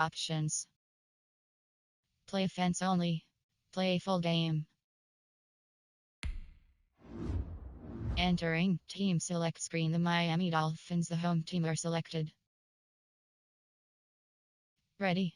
Options. Play offense only. Play full game. Entering team select screen. The Miami Dolphins, the home team, are selected. Ready.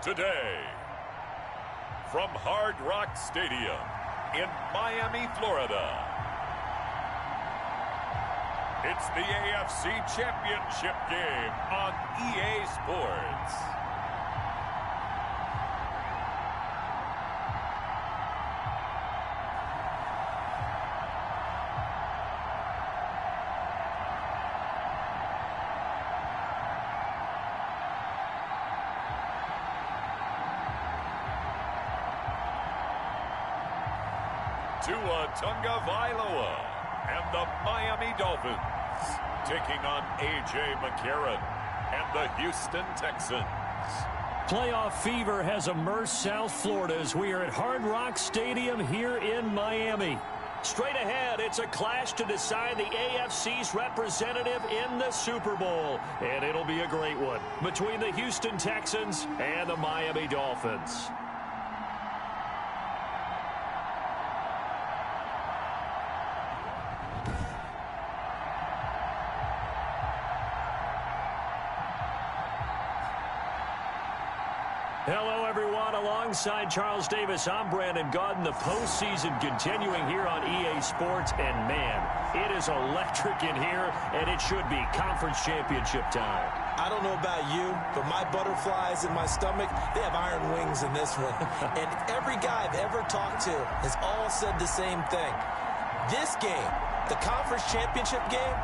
Today, from Hard Rock Stadium in Miami, Florida, it's the AFC Championship game on EA Sports. Tagovailoa and the Miami Dolphins taking on A.J. McCarron and the Houston Texans. Playoff fever has immersed South Florida as we are at Hard Rock Stadium here in Miami. Straight ahead, it's a clash to decide the AFC's representative in the Super Bowl. And it'll be a great one between the Houston Texans and the Miami Dolphins. Hello, everyone. Alongside Charles Davis, I'm Brandon Gaudin. The postseason continuing here on EA Sports. And, man, it is electric in here, and it should be conference championship time. I don't know about you, but my butterflies in my stomach, they have iron wings in this one. And every guy I've ever talked to has all said the same thing. This game, the conference championship game,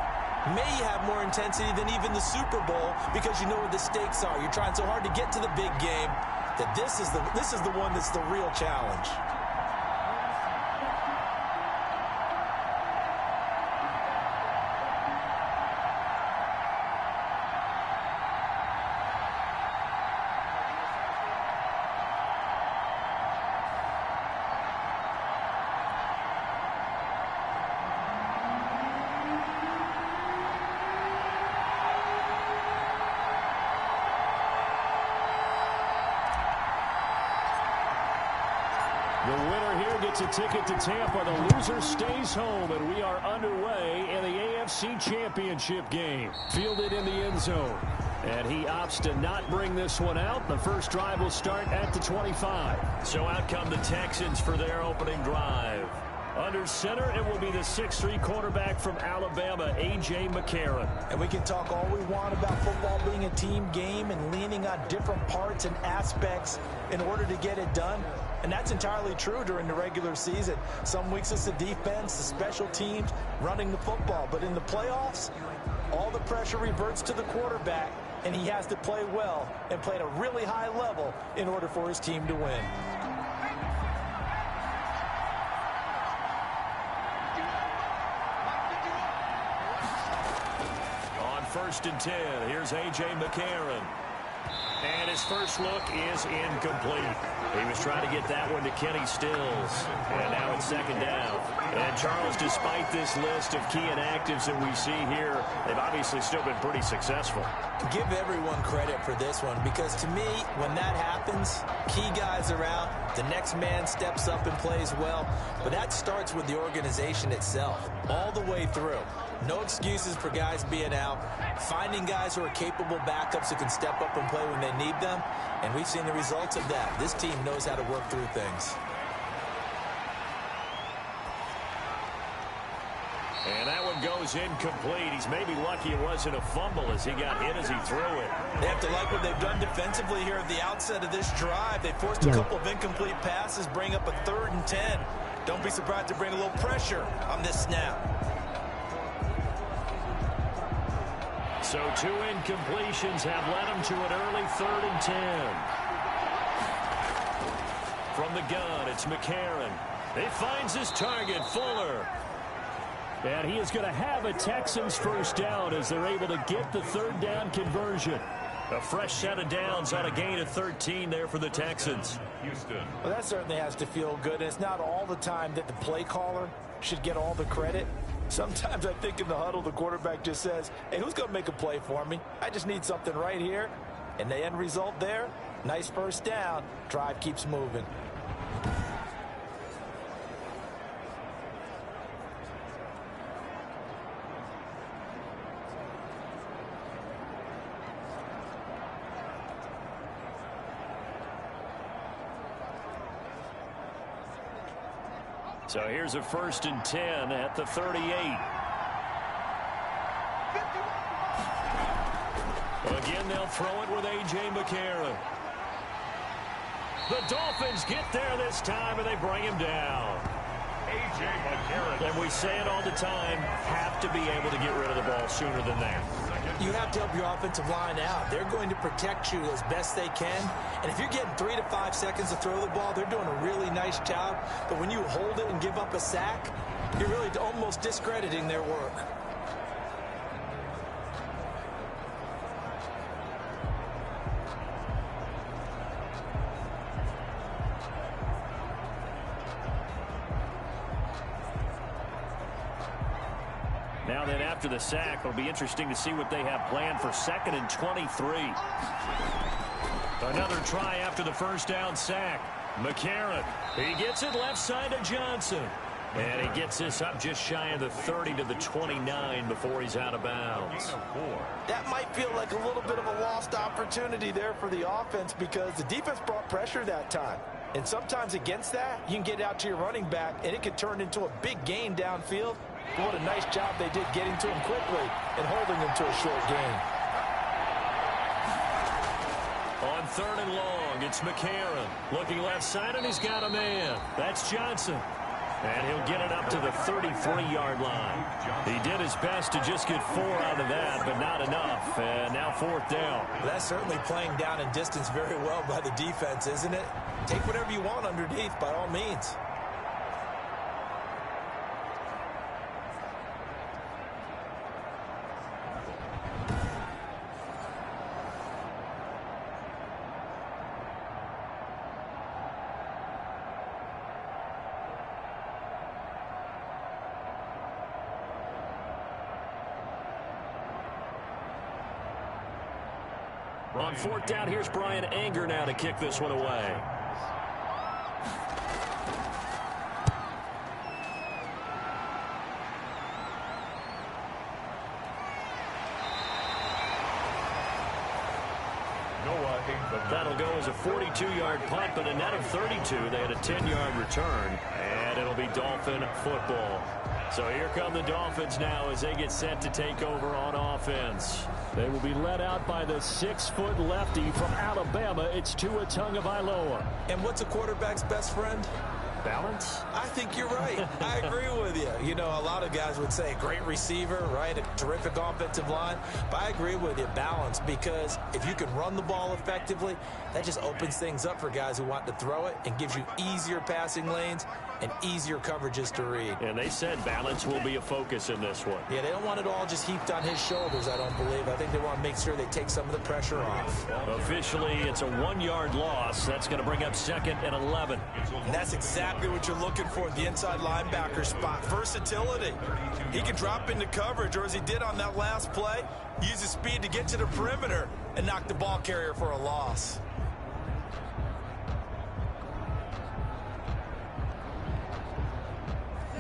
may have more intensity than even the Super Bowl because you know what the stakes are. You're trying so hard to get to the big game that this is the one that's the real challenge. The winner here gets a ticket to Tampa. The loser stays home, and we are underway in the AFC Championship game. Fielded in the end zone, and he opts to not bring this one out. The first drive will start at the 25. So out come the Texans for their opening drive. Under center, it will be the 6'3" quarterback from Alabama, A.J. McCarron. And we can talk all we want about football being a team game and leaning on different parts and aspects in order to get it done. And that's entirely true during the regular season. Some weeks it's the defense, the special teams, running the football. But in the playoffs, all the pressure reverts to the quarterback, and he has to play well and play at a really high level in order for his team to win. On 1st and 10, here's A.J. McCarron. And his first look is incomplete. He was trying to get that one to Kenny Stills. And now it's 2nd down. And Charles, despite this list of key inactives that we see here, they've obviously still been pretty successful. Give everyone credit for this one, because to me, when that happens, key guys are out, the next man steps up and plays well. But that starts with the organization itself, all the way through. No excuses for guys being out. Finding guys who are capable backups who can step up and play when they need them. And we've seen the results of that. This team knows how to work through things. And that one goes incomplete. He's maybe lucky it wasn't a fumble as he got hit as he threw it. They have to like what they've done defensively here at the outset of this drive. They forced a couple of incomplete passes, bring up a 3rd and 10. Don't be surprised to bring a little pressure on this snap. So 2 incompletions have led him to an early 3rd and 10. From the gun, it's McCarron. He finds his target, Fuller. And he is going to have a Texans first down as they're able to get the 3rd down conversion. A fresh set of downs on a gain of 13 there for the Texans. Houston. Well, that certainly has to feel good. And it's not all the time that the play caller should get all the credit. Sometimes I think in the huddle, the quarterback just says, hey, who's going to make a play for me? I just need something right here. And the end result there, nice first down. Drive keeps moving. So here's a 1st and 10 at the 38. Again, they'll throw it with A.J. McCarron. The Dolphins get there this time, and they bring him down. A.J. McCarron. And we say it all the time, have to be able to get rid of the ball sooner than that. You have to help your offensive line out. They're going to protect you as best they can. And if you're getting 3 to 5 seconds to throw the ball, they're doing a really nice job. But when you hold it and give up a sack, you're really almost discrediting their work. Now then, after the sack, it'll be interesting to see what they have planned for 2nd and 23. Another try after the first down sack. McCarron, he gets it left side to Johnson. And he gets this up just shy of the 30 to the 29 before he's out of bounds. That might feel like a little bit of a lost opportunity there for the offense because the defense brought pressure that time. And sometimes against that, you can get out to your running back, and it could turn into a big gain downfield. But what a nice job they did getting to him quickly and holding him to a short gain. On 3rd and long, it's McCarron. Looking left side, and he's got a man. That's Johnson. And he'll get it up to the 33-yard line. He did his best to just get 4 out of that, but not enough. And now 4th down. That's certainly playing down in distance very well by the defense, isn't it? Take whatever you want underneath, by all means. On 4th down, here's Brian Anger now to kick this one away. That'll go as a 42-yard punt, but a net of 32. They had a 10-yard return, and it'll be Dolphin football. So here come the Dolphins now as they get set to take over on offense. They will be led out by the 6-foot lefty from Alabama. It's Tua Tagovailoa. And what's a quarterback's best friend? Balance? I think you're right. I agree with you. You know, a lot of guys would say great receiver, right? A terrific offensive line. But I agree with you, balance, because if you can run the ball effectively, that just opens things up for guys who want to throw it and gives you easier passing lanes and easier coverages to read. And they said balance will be a focus in this one. Yeah, they don't want it all just heaped on his shoulders, I don't believe. I think they want to make sure they take some of the pressure off. Officially, it's a 1-yard loss. That's going to bring up 2nd and 11. And that's exactly what you're looking for at the inside linebacker spot. Versatility. He can drop into coverage, or as he did on that last play, use his speed to get to the perimeter and knock the ball carrier for a loss.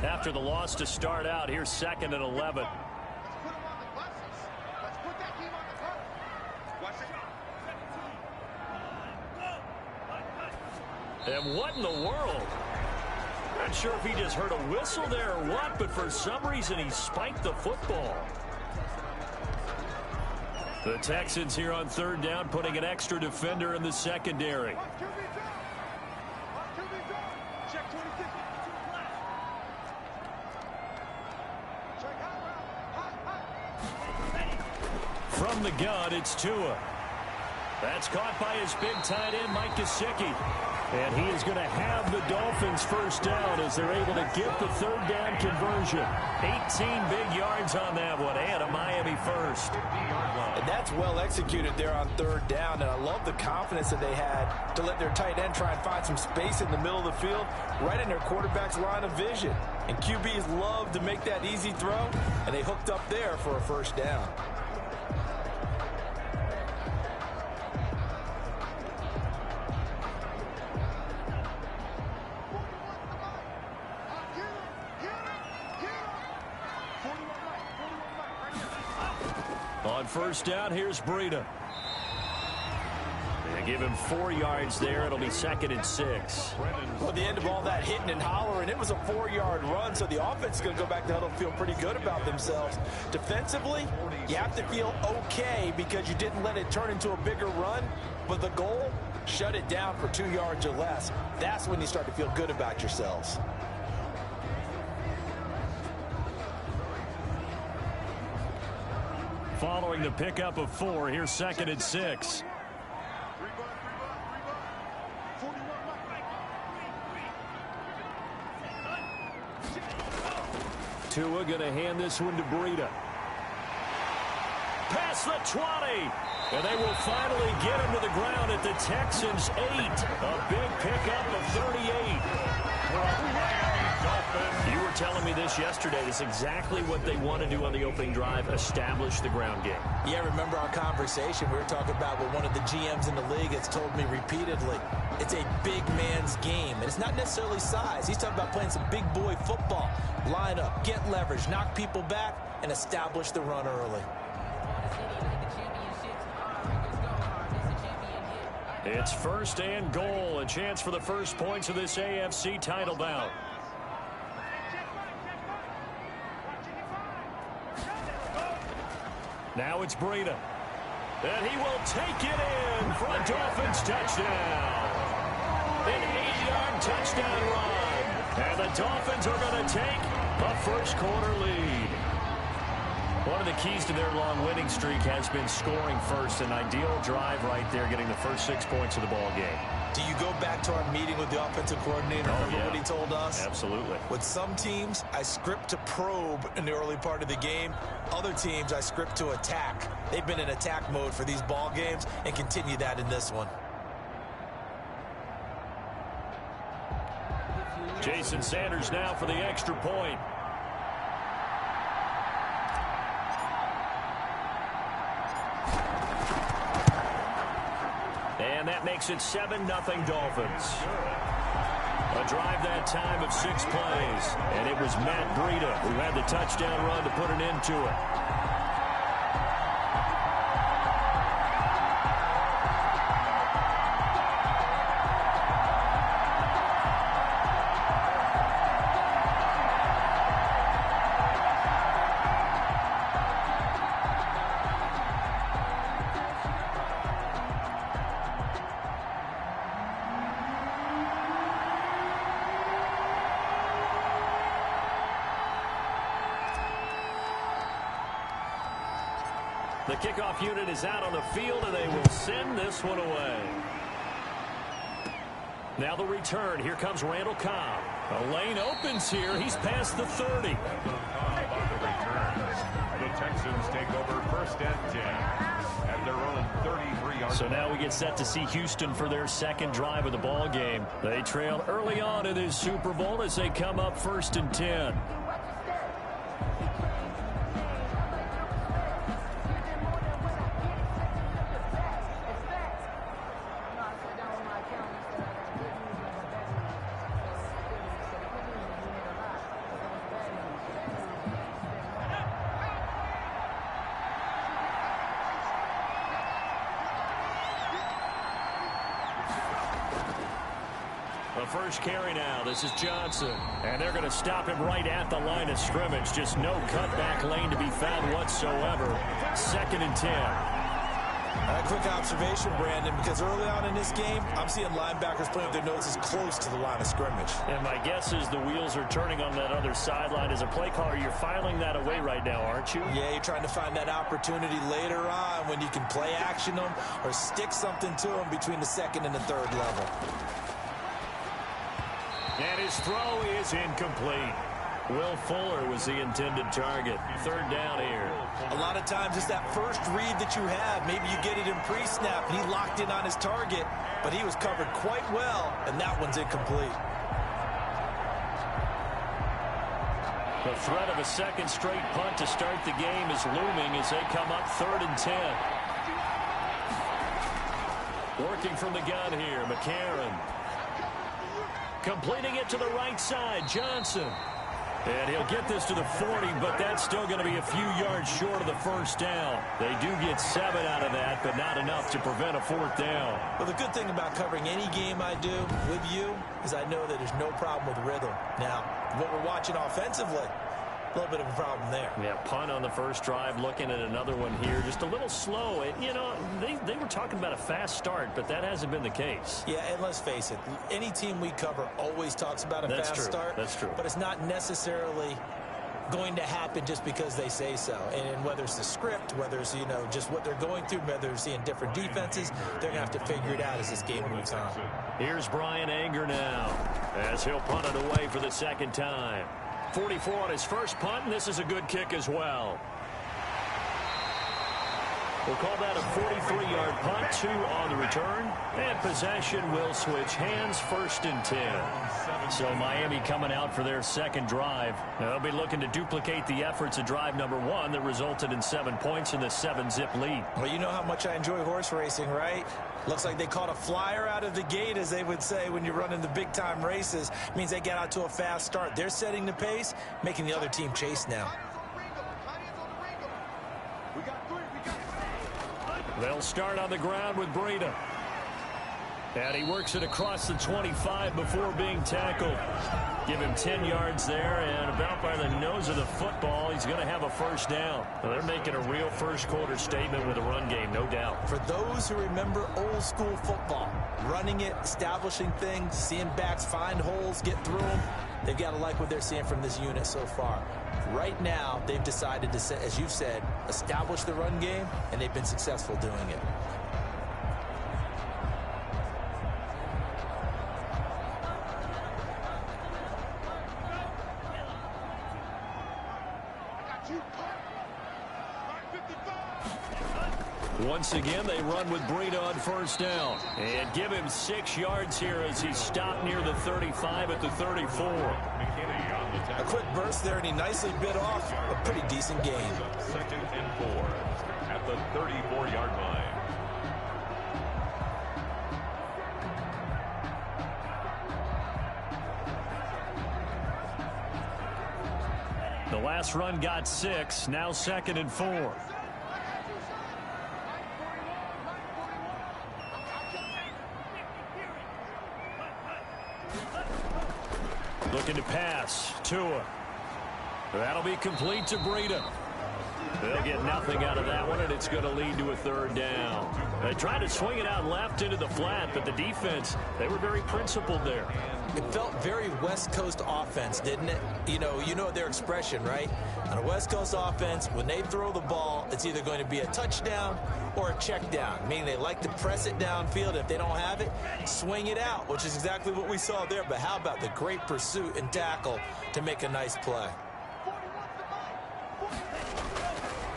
After the loss to start out, here's 2nd and 11. And what in the world? Not sure if he just heard a whistle there or what, but for some reason he spiked the football. The Texans here on 3rd down, putting an extra defender in the secondary. From the gun, it's Tua. That's caught by his big tight end, Mike Gesicki. And he is going to have the Dolphins first down as they're able to get the third down conversion. 18 big yards on that one, and a Miami first. And that's well executed there on third down, and I love the confidence that they had to let their tight end try and find some space in the middle of the field, right in their quarterback's line of vision. And QBs love to make that easy throw, and they hooked up there for a first down. On first down, here's Breida. They give him 4 yards there. It'll be 2nd and 6. Well, at the end of all that hitting and hollering, it was a 4-yard run, so the offense is going to go back to huddle, feel pretty good about themselves. Defensively, you have to feel okay because you didn't let it turn into a bigger run, but the goal, shut it down for 2 yards or less. That's when you start to feel good about yourselves. Following the pickup of 4, here's 2nd and 6. Tua going to hand this one to Breida. Past the 20. And they will finally get him to the ground at the Texans' 8. A big pickup of 38. You were telling me this yesterday. This is exactly what they want to do on the opening drive, establish the ground game. Yeah, remember our conversation. We were talking about what one of the GMs in the league has told me repeatedly. It's a big man's game, and it's not necessarily size. He's talking about playing some big boy football. Line up, get leverage, knock people back, and establish the run early. It's 1st and goal, a chance for the first points of this AFC title bout. Now it's Breida. And he will take it in for a Dolphins touchdown. An 8-yard touchdown run. And the Dolphins are going to take a first-quarter lead. One of the keys to their long winning streak has been scoring first. An ideal drive right there, getting the first 6 points of the ball game. Do you go back to our meeting with the offensive coordinator? Remember what he told us? Absolutely. With some teams, I script to probe in the early part of the game. Other teams, I script to attack. They've been in attack mode for these ball games and continue that in this one. Jason Sanders now for the extra point. And that makes it 7-0 Dolphins. A drive that time of 6 plays. And it was Matt Breida who had the touchdown run to put an end to it. The kickoff unit is out on the field, and they will send this one away. Now the return. Here comes Randall Cobb. A lane opens here. He's past the 30. The Texans take over 1st and 10 at their own 33-yard. So now we get set to see Houston for their second drive of the ball game. They trail early on in this Super Bowl as they come up 1st and 10. The first carry now. This is Johnson. And they're going to stop him right at the line of scrimmage. Just no cutback lane to be found whatsoever. 2nd and 10. A quick observation, Brandon, because early on in this game, I'm seeing linebackers playing with their noses close to the line of scrimmage. And my guess is the wheels are turning on that other sideline. As a play caller, you're filing that away right now, aren't you? Yeah, you're trying to find that opportunity later on when you can play action them or stick something to them between the second and the third level. And his throw is incomplete. Will Fuller was the intended target. Third down here. A lot of times it's that first read that you have. Maybe you get it in pre-snap and he locked in on his target, but he was covered quite well, and that one's incomplete. The threat of a second straight punt to start the game is looming as they come up 3rd and 10. Working from the gun here, McCarron. Completing it to the right side, Johnson. And he'll get this to the 40, but that's still going to be a few yards short of the first down. They do get 7 out of that, but not enough to prevent a 4th down. Well, the good thing about covering any game I do with you is I know that there's no problem with rhythm. Now, what we're watching offensively, a little bit of a problem there. Yeah, punt on the first drive, looking at another one here. Just a little slow. And, you know, they were talking about a fast start, but that hasn't been the case. Yeah, and let's face it, any team we cover always talks about a fast start. That's true. But it's not necessarily going to happen just because they say so. And whether it's the script, whether it's, you know, just what they're going through, whether they're seeing different defenses, they're going to have to figure it out as this game moves on. Here's Brian Anger now as he'll punt it away for the second time. 44 on his first punt, and this is a good kick as well. We'll call that a 43-yard punt, 2 on the return, and possession will switch hands, 1st and 10. So Miami coming out for their second drive. They'll be looking to duplicate the efforts of drive number 1 that resulted in 7 points in the 7-zip lead. Well, you know how much I enjoy horse racing, right? Looks like they caught a flyer out of the gate, as they would say when you're running the big-time races. It means they get out to a fast start. They're setting the pace, making the other team chase now. They'll start on the ground with Breida. And he works it across the 25 before being tackled. Give him 10 yards there, and about by the nose of the football, he's going to have a first down. Well, they're making a real first-quarter statement with a run game, no doubt. For those who remember old-school football, running it, establishing things, seeing backs find holes, get through them, they've got to like what they're seeing from this unit so far. Right now, they've decided to, as you've said, establish the run game, and they've been successful doing it. Once again, they run with Breida on first down. And give him 6 yards here as he stopped near the 35 at the 34. A quick burst there, and he nicely bit off a pretty decent gain. 2nd and 4 at the 34-yard line. The last run got 6, now 2nd and 4. Looking to pass. Tua. That'll be complete to Breida. They'll get nothing out of that one, and it's going to lead to a 3rd down. They tried to swing it out left into the flat, but the defense, they were very principled there. It felt very West Coast offense, didn't it? You know their expression, right? On a West Coast offense, when they throw the ball, it's either going to be a touchdown or a check down, meaning they like to press it downfield. If they don't have it, swing it out, which is exactly what we saw there. But how about the great pursuit and tackle to make a nice play?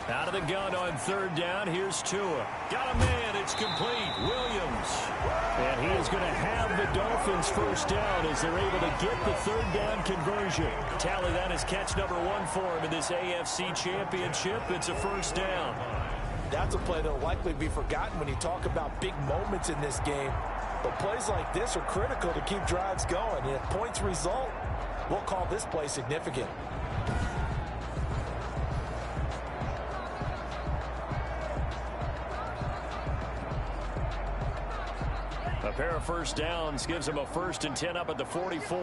Out of the gun on 3rd down, here's Tua. Got a man, it's complete. Williams. And he is going to have the Dolphins first down as they're able to get the 3rd down conversion. Tally that as catch number 1 for him in this AFC Championship. It's a first down. That's a play that will likely be forgotten when you talk about big moments in this game. But plays like this are critical to keep drives going. And if points result, we'll call this play significant. A pair of first downs gives him a 1st and 10 up at the 44.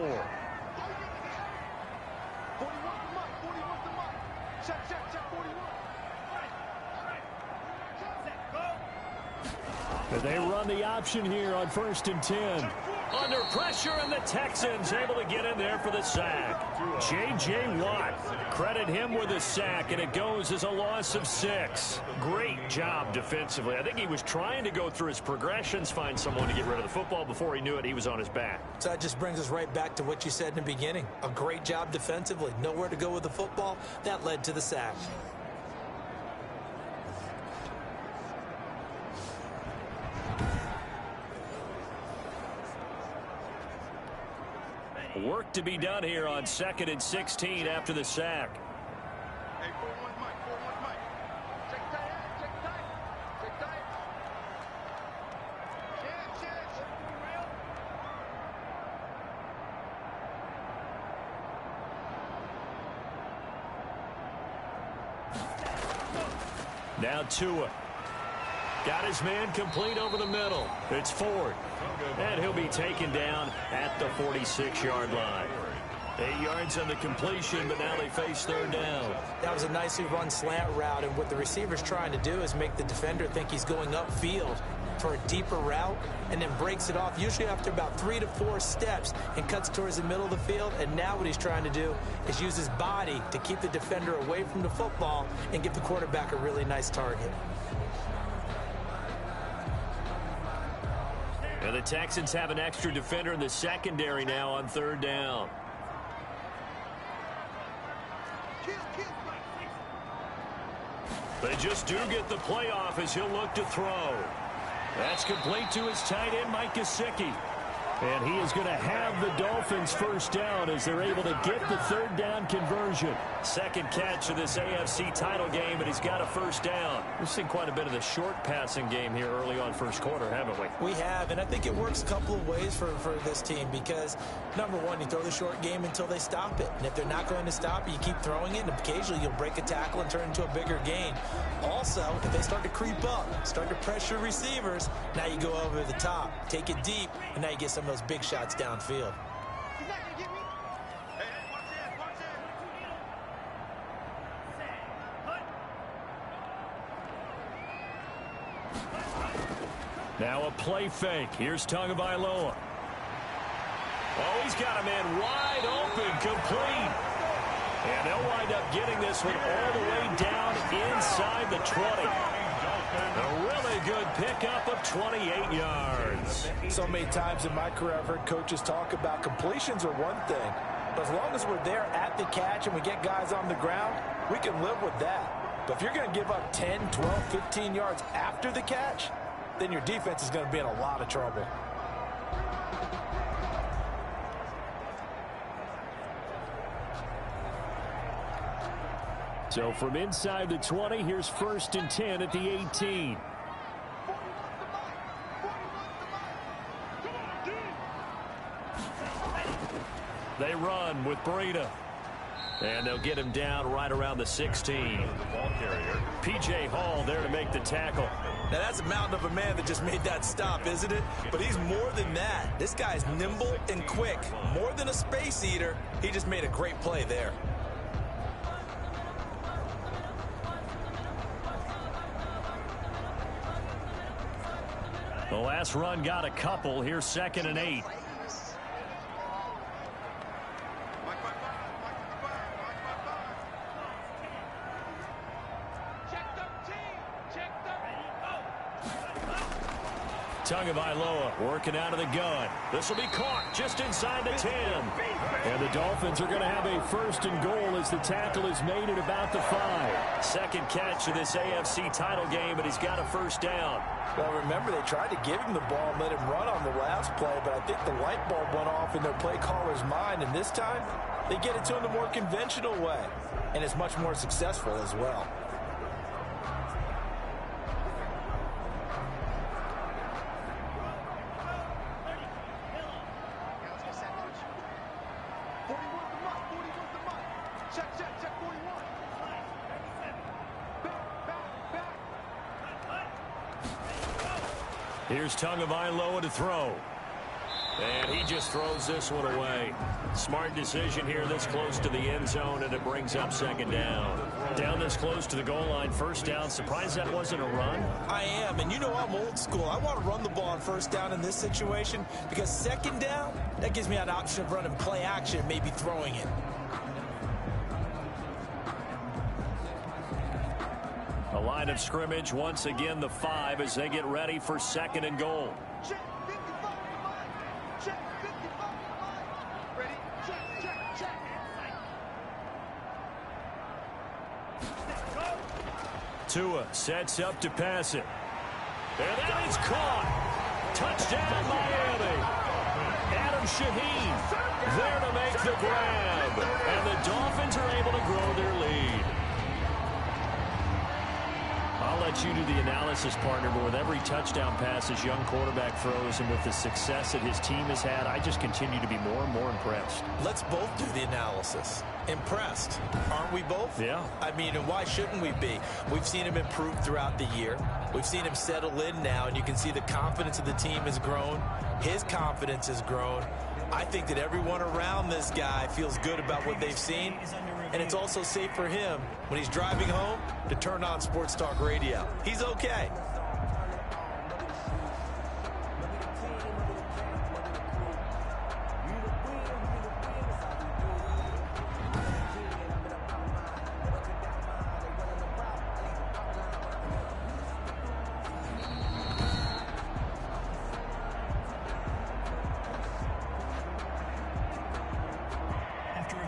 And they run the option here on 1st and 10. Under pressure, and the Texans able to get in there for the sack. J.J. Watt, credit him with a sack, and it goes as a loss of 6. Great job defensively. I think he was trying to go through his progressions, find someone to get rid of the football. Before he knew it, he was on his back. So that just brings us right back to what you said in the beginning. A great job defensively. Nowhere to go with the football. That led to the sack. Work to be done here on 2nd and 16 after the sack. Hey, 4-1 Mike, 4-1 Mike. Check tight, check tight, check tight. Chance. Now Tua. Got his man complete over the middle. It's Ford. And he'll be taken down at the 46-yard line. 8 yards on the completion, but now they face 3rd down. That was a nicely run slant route, and what the receiver's trying to do is make the defender think he's going upfield for a deeper route, and then breaks it off, usually after about 3 to 4 steps, and cuts towards the middle of the field. And now what he's trying to do is use his body to keep the defender away from the football and give the quarterback a really nice target. And the Texans have an extra defender in the secondary now on 3rd down. They just do get the playoff as he'll look to throw. That's complete to his tight end, Mike Gesicki. And he is going to have the Dolphins 1st down as they're able to get the 3rd down conversion. 2nd catch of this AFC title game, and he's got a 1st down. We've seen quite a bit of the short passing game here early on 1st quarter, haven't we? We have, and I think it works a couple of ways for this team because, number one, you throw the short game until they stop it. And if they're not going to stop it, you keep throwing it, and occasionally you'll break a tackle and turn it into a bigger gain. Also, if they start to creep up, start to pressure receivers, now you go over the top, take it deep, and now you get some of those big shots downfield. He's not gonna get me. Hey, watch it, watch it. Now a play fake. Here's Tagovailoa. Oh, he's got a man wide open, complete. And they'll wind up getting this one all the way down inside the 20. A really good pickup of 28 yards. So many times in my career I've heard coaches talk about completions are one thing, but as long as we're there at the catch and we get guys on the ground, we can live with that. But if you're going to give up 10, 12, 15 yards after the catch, then your defense is going to be in a lot of trouble. So from inside the 20, here's 1st and 10 at the 18. They run with Breida. And they'll get him down right around the 16. P.J. Hall there to make the tackle. Now that's a mountain of a man that just made that stop, isn't it? But he's more than that. This guy's nimble and quick. More than a space eater, he just made a great play there. The last run got a couple. Here's 2nd and 8. Tagovailoa working out of the gun. This will be caught just inside the 10. And the Dolphins are going to have a 1st and goal as the tackle is made at about the 5. 2nd catch of this AFC title game, and he's got a 1st down. Well, remember, they tried to give him the ball and let him run on the last play, but I think the light bulb went off in their play caller's mind, and this time they get it to him the more conventional way, and it's much more successful as well. Here's Tagovailoa to throw. And he just throws this one away. Smart decision here this close to the end zone, and it brings up 2nd down. Down this close to the goal line, first down. Surprised that wasn't a run? I am, and you know I'm old school. I want to run the ball on first down in this situation because second down, that gives me an option of running play action and maybe throwing it. A line of scrimmage, once again the 5 as they get ready for second and goal. Check 55 line. Check 55 line. Ready? Check. Tua sets up to pass it. And that is caught. Touchdown, Miami. Adam Shaheen there to make the grab. And the Dolphins are able to grow their lead. I'll let you do the analysis, partner, but with every touchdown pass his young quarterback throws and with the success that his team has had, I just continue to be more and more impressed. Let's both do the analysis. Impressed. Aren't we both? Yeah. I mean, and why shouldn't we be? We've seen him improve throughout the year. We've seen him settle in now, and you can see the confidence of the team has grown. His confidence has grown. I think that everyone around this guy feels good about what they've seen, and it's also safe for him when he's driving home to turn on Sports Talk Radio. He's okay.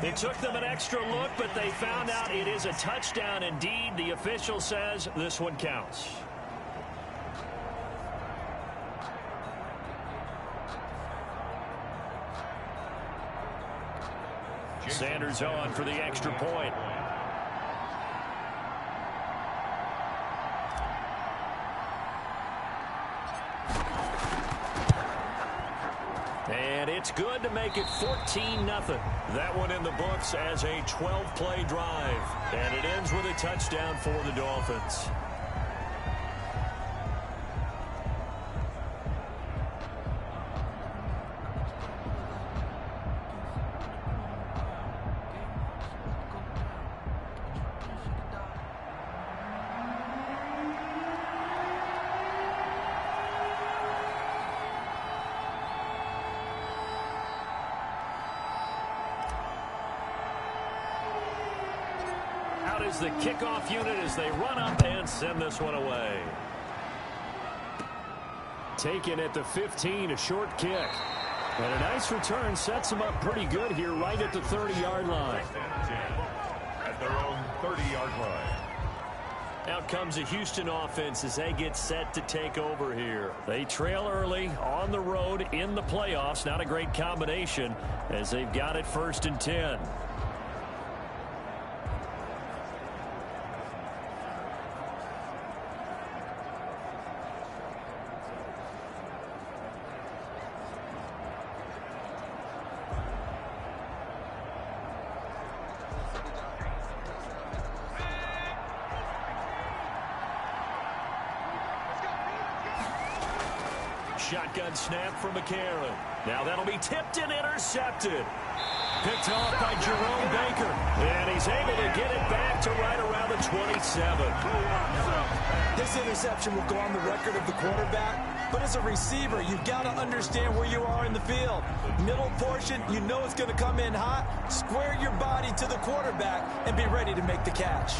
It took them an extra look, but they found out it is a touchdown indeed. The official says this one counts. Sanders on for the extra point. And it's good to make it 14-0. That one in the books as a 12-play drive. And it ends with a touchdown for the Dolphins. Is the kickoff unit as they run up and send this one away. Taken at the 15, a short kick. And a nice return sets them up pretty good here right at the 30-yard line. At their own 30-yard line. Out comes the Houston offense as they get set to take over here. They trail early on the road in the playoffs. Not a great combination as they've got it 1st and 10. Shotgun snap from McCarron. Now that'll be tipped and intercepted. Picked off by Jerome Baker. And he's able to get it back to right around the 27. This interception will go on the record of the quarterback, but as a receiver, you've got to understand where you are in the field. Middle portion, you know it's going to come in hot. Square your body to the quarterback and be ready to make the catch.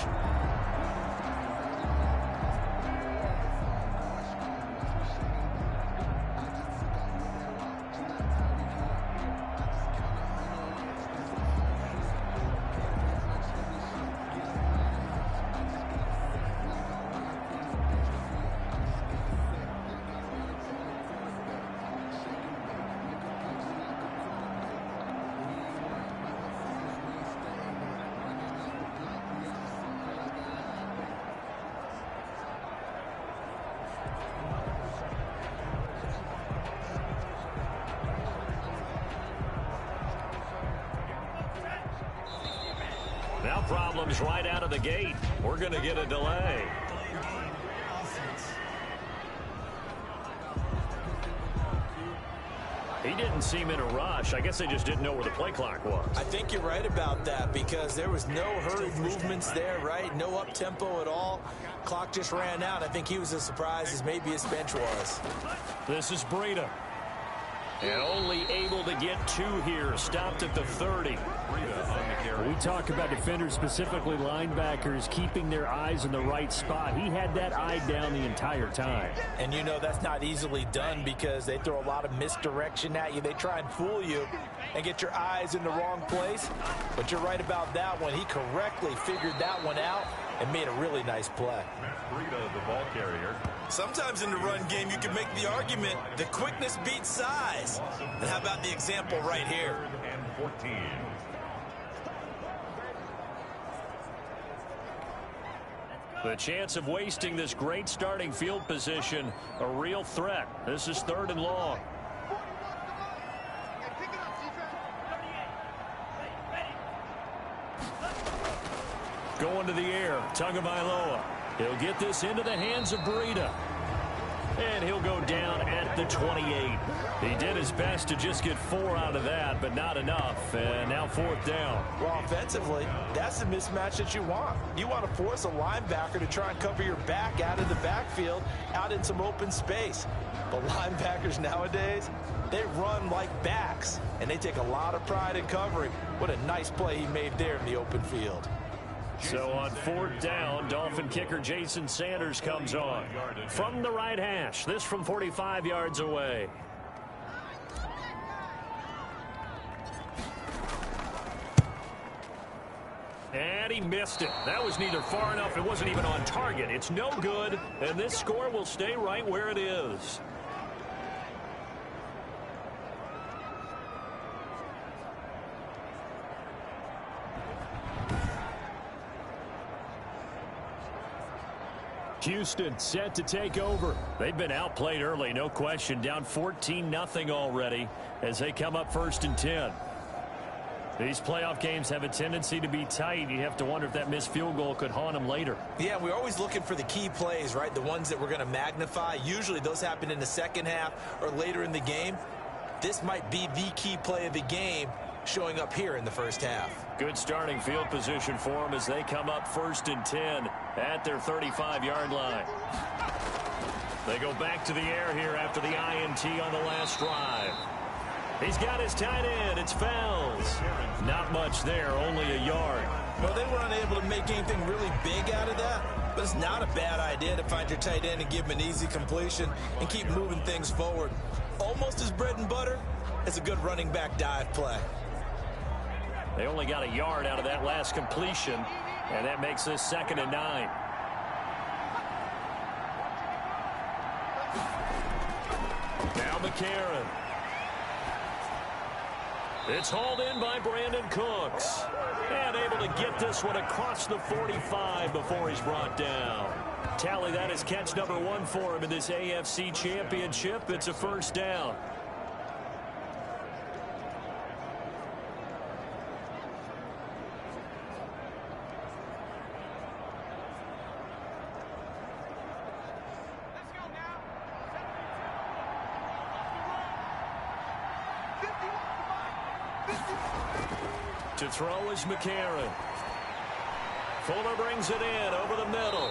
Now problems right out of the gate. We're going to get a delay. He didn't seem in a rush. I guess they just didn't know where the play clock was. I think you're right about that because there was no hurried movements there, right? No up-tempo at all. Clock just ran out. I think he was as surprised as maybe his bench was. This is Breida. And only able to get 2 here. Stopped at the 30. We talk about defenders, specifically linebackers, keeping their eyes in the right spot. He had that eye down the entire time. And you know that's not easily done because they throw a lot of misdirection at you. They try and fool you and get your eyes in the wrong place. But you're right about that one. He correctly figured that one out and made a really nice play. Breida, the ball carrier. Sometimes in the run game, you can make the argument the quickness beats size. And how about the example right here? And 14. The chance of wasting this great starting field position, a real threat. This is 3rd and long. Going to the air, Tagovailoa. He'll get this into the hands of Breida. And he'll go down at the 28. He did his best to just get 4 out of that, but not enough. And now 4th down. Well, offensively, that's the mismatch that you want. You want to force a linebacker to try and cover your back out of the backfield, out in some open space. But linebackers nowadays, they run like backs, and they take a lot of pride in covering. What a nice play he made there in the open field. So on 4th down, Dolphin kicker Jason Sanders comes on. From the right hash, this from 45 yards away. And he missed it. That was neither far enough. It wasn't even on target. It's no good, and this score will stay right where it is. Houston set to take over. They've been outplayed early, no question. Down 14-0 already as they come up 1st and 10. These playoff games have a tendency to be tight. You have to wonder if that missed field goal could haunt them later. Yeah, we're always looking for the key plays, right? The ones that we're going to magnify. Usually those happen in the second half or later in the game. This might be the key play of the game showing up here in the first half. Good starting field position for them as they come up 1st and 10 at their 35-yard line. They go back to the air here after the INT on the last drive. He's got his tight end. It's Fells. Not much there, only a yard. Well, they were unable to make anything really big out of that, but it's not a bad idea to find your tight end and give him an easy completion and keep moving things forward. Almost as bread and butter as a good running back dive play. They only got a yard out of that last completion, and that makes this 2nd and 9. Now McCarron. It's hauled in by Brandon Cooks. And able to get this one across the 45 before he's brought down. Tally, that is catch number 1 for him in this AFC Championship. It's a 1st down. To throw is McCarron. Fuller brings it in over the middle.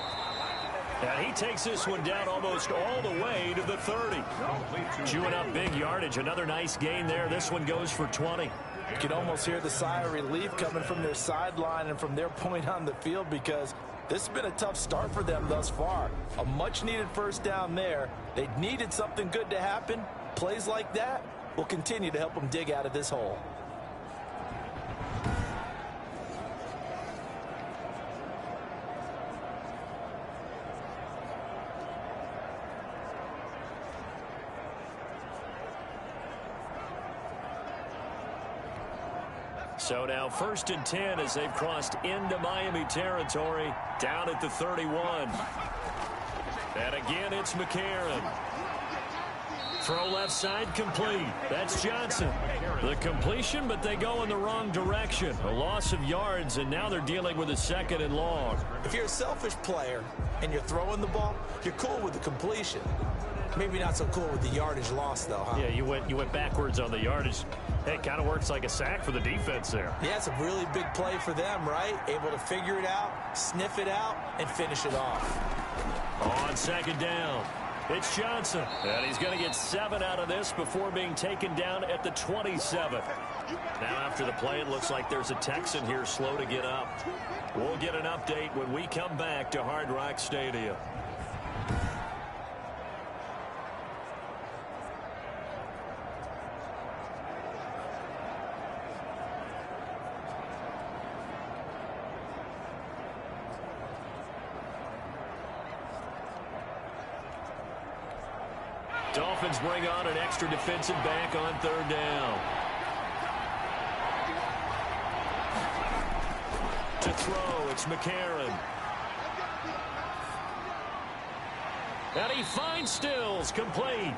And he takes this one down almost all the way to the 30. Chewing up big yardage. Another nice gain there. This one goes for 20. You can almost hear the sigh of relief coming from their sideline and from their point on the field because this has been a tough start for them thus far. A much-needed 1st down there. They needed something good to happen. Plays like that will continue to help them dig out of this hole. So now 1st and 10 as they've crossed into Miami territory down at the 31. And again, it's McCarron. Throw left side complete. That's Johnson. The completion, but they go in the wrong direction. A loss of yards, and now they're dealing with a 2nd and long. If you're a selfish player and you're throwing the ball, you're cool with the completion. Maybe not so cool with the yardage loss, though, huh? Yeah, you went backwards on the yardage. Hey, it kind of works like a sack for the defense there. Yeah, it's a really big play for them, right? Able to figure it out, sniff it out, and finish it off. On second down, it's Johnson. And he's going to get 7 out of this before being taken down at the 27. Now after the play, it looks like there's a Texan here slow to get up. We'll get an update when we come back to Hard Rock Stadium. Dolphins bring on an extra defensive back on third down. To throw, it's McCarron. And he finds Stills, complete.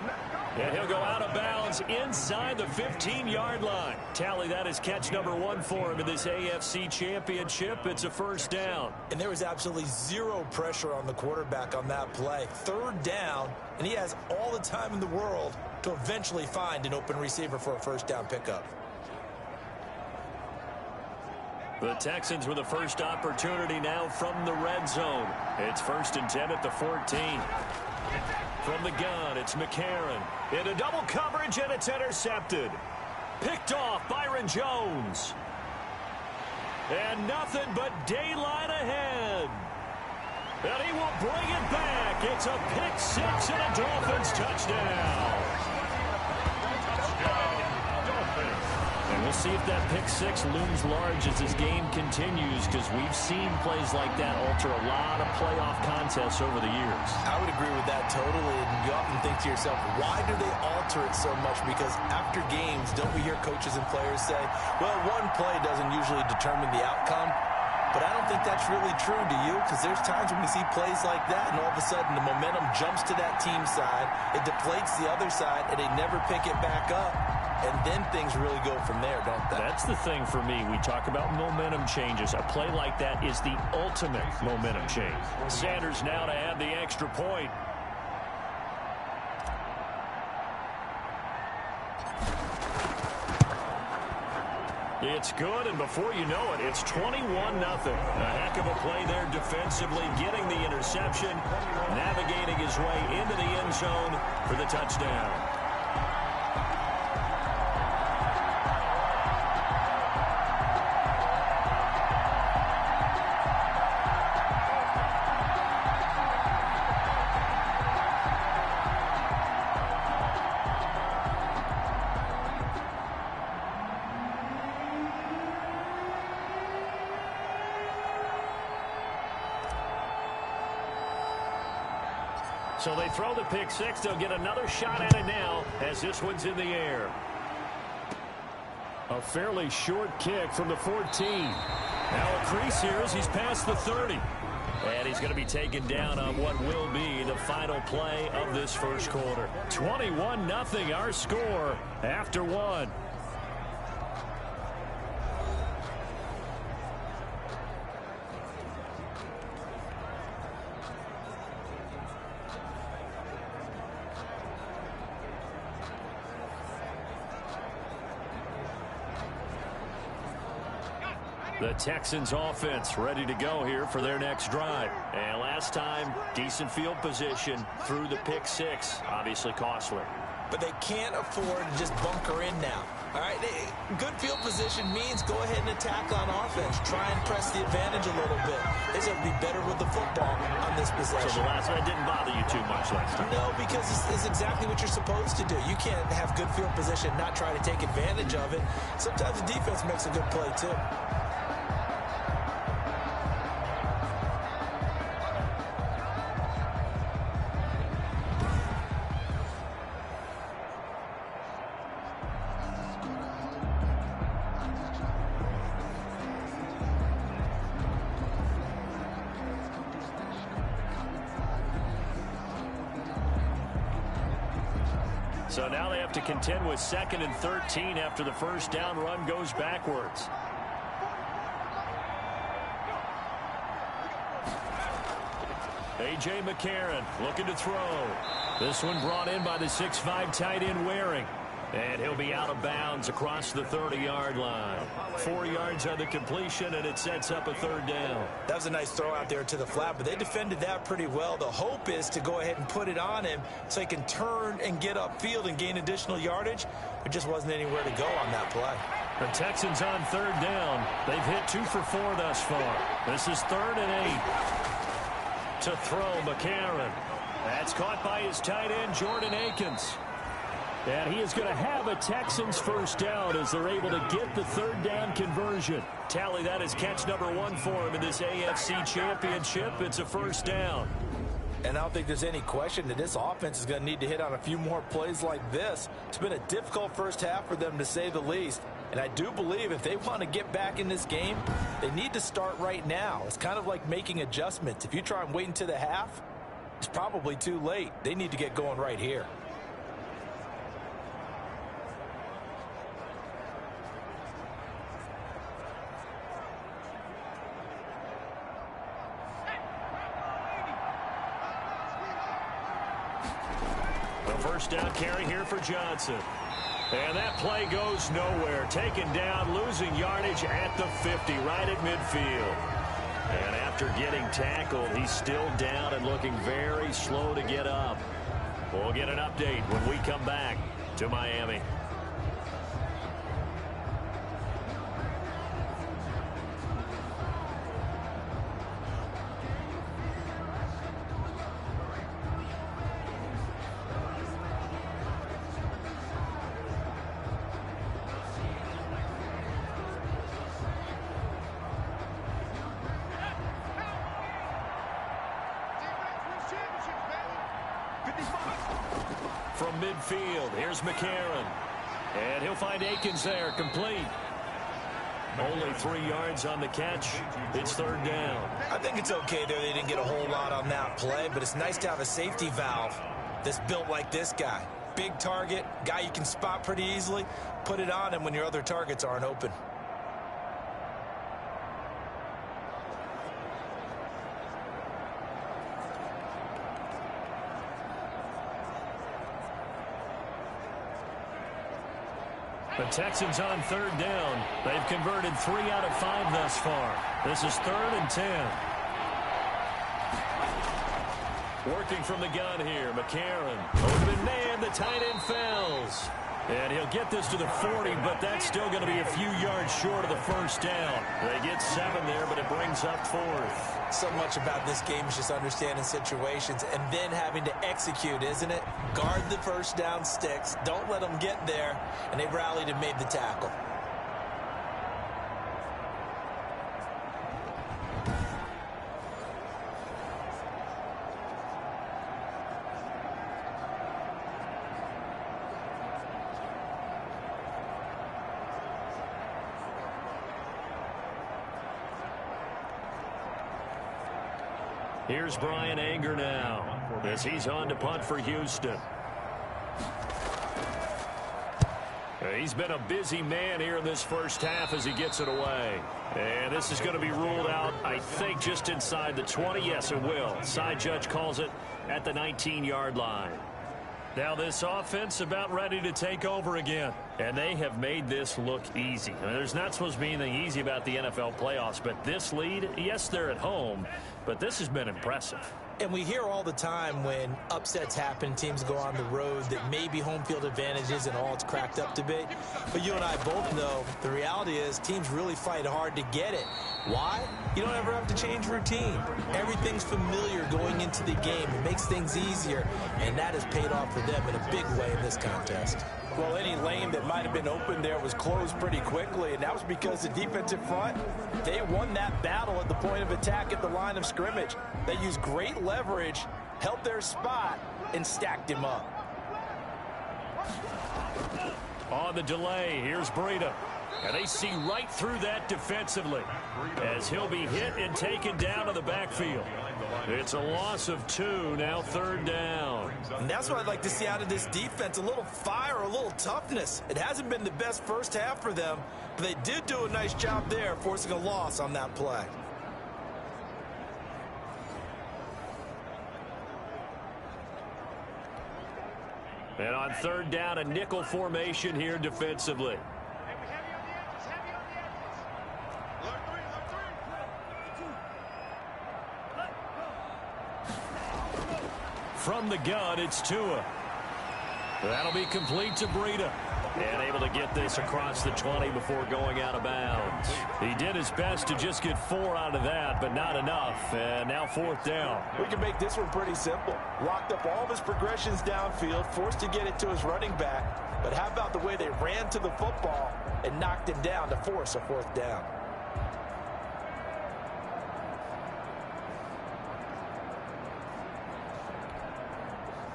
And he'll go out of bounds inside the 15-yard line. Tally, that is catch number 1 for him in this AFC Championship. It's a first down. And there was absolutely zero pressure on the quarterback on that play. Third down, and he has all the time in the world to eventually find an open receiver for a first down pickup. The Texans with the first opportunity now from the red zone. It's 1st and 10 at the 14. From the gun, it's McCarron. Into double coverage, and it's intercepted. Picked off Byron Jones. And nothing but daylight ahead. And he will bring it back. It's a pick 6 and a Dolphins touchdown. And we'll see if that pick 6 looms large as this game continues, because we've seen plays like that alter a lot of playoff contests over the years. I would agree with that totally. And you often think to yourself, why do they alter it so much? Because after games, don't we hear coaches and players say, well, one play doesn't usually determine the outcome? But I don't think that's really true, do you? Because there's times when we see plays like that, and all of a sudden the momentum jumps to that team side, it deflates the other side, and they never pick it back up. And then things really go from there, don't they? That's the thing for me. We talk about momentum changes. A play like that is the ultimate momentum change. Sanders now to add the extra point. It's good, and before you know it, it's 21-0. A heck of a play there defensively, getting the interception, navigating his way into the end zone for the touchdown. So they throw the pick 6. They'll get another shot at it now as this one's in the air. A fairly short kick from the 14. Now a crease here as he's past the 30. And he's going to be taken down on what will be the final play of this first quarter. 21-0 our score after 1. The Texans offense ready to go here for their next drive. And last time, decent field position through the pick 6. Obviously costly. But they can't afford to just bunker in now. All right, good field position means go ahead and attack on offense. Try and press the advantage a little bit. They should be better with the football on this possession. So the last one didn't bother you too much last time? No, because it's exactly what you're supposed to do. You can't have good field position, not try to take advantage of it. Sometimes the defense makes a good play, too. So now they have to contend with 2nd and 13 after the first down run goes backwards. A.J. McCarron looking to throw. This one brought in by the 6'5" tight end Waring. And he'll be out of bounds across the 30-yard line. 4 yards on the completion, and it sets up a third down. That was a nice throw out there to the flat, but they defended that pretty well. The hope is to go ahead and put it on him so he can turn and get upfield and gain additional yardage. There just wasn't anywhere to go on that play. The Texans on third down. They've hit 2 for 4 thus far. This is 3rd and 8. To throw, McCarron. That's caught by his tight end, Jordan Akins. And he is going to have a Texans first down as they're able to get the third down conversion. Tally, that is catch number 1 for him in this AFC Championship. It's a first down. And I don't think there's any question that this offense is going to need to hit on a few more plays like this. It's been a difficult first half for them, to say the least. And I do believe if they want to get back in this game, they need to start right now. It's kind of like making adjustments. If you try and wait until the half, it's probably too late. They need to get going right here. First down carry here for Johnson. And that play goes nowhere. Taken down, losing yardage at the 50, right at midfield. And after getting tackled, he's still down and looking very slow to get up. We'll get an update when we come back to Miami. From midfield, here's McCarron. And he'll find Akins there, complete. Only 3 yards on the catch. It's third down. I think it's okay there. They didn't get a whole lot on that play, but it's nice to have a safety valve that's built like this guy. Big target, guy you can spot pretty easily. Put it on him when your other targets aren't open. The Texans on third down. They've converted 3 out of 5 thus far. This is 3rd and 10. Working from the gun here, McCarron. Open man, the tight end Fells. And he'll get this to the 40, but that's still going to be a few yards short of the first down. They get 7 there, but it brings up 4th. So much about this game is just understanding situations and then having to execute, isn't it? Guard the first down sticks. Don't let them get there. And they rallied and made the tackle. Here's Brian Anger now as he's on to punt for Houston. He's been a busy man here in this first half as he gets it away. And this is going to be ruled out, I think, just inside the 20. Yes, it will. Side judge calls it at the 19-yard line. Now this offense about ready to take over again. And they have made this look easy. I mean, there's not supposed to be anything easy about the NFL playoffs, but this lead, yes, they're at home, but this has been impressive. And we hear all the time when upsets happen, teams go on the road, that maybe home field advantage isn't all it's cracked up to be. But you and I both know the reality is teams really fight hard to get it. Why? You don't ever have to change routine. Everything's familiar going into the game. It makes things easier, and that has paid off for them in a big way in this contest. Well, any lane that might have been open there was closed pretty quickly, and that was because the defensive front, they won that battle at the point of attack at the line of scrimmage. They used great leverage, held their spot, and stacked him up. On the delay, here's Breida. And they see right through that defensively as he'll be hit and taken down to the backfield. It's a loss of 2, now third down. And that's what I'd like to see out of this defense, a little fire, a little toughness. It hasn't been the best first half for them, but they did do a nice job there, forcing a loss on that play. And on third down, a nickel formation here defensively. From the gun, it's Tua. That'll be complete to Breida. And able to get this across the 20 before going out of bounds. He did his best to just get 4 out of that, but not enough. And now fourth down. We can make this one pretty simple. Locked up all of his progressions downfield, forced to get it to his running back. But how about the way they ran to the football and knocked him down to force a fourth down?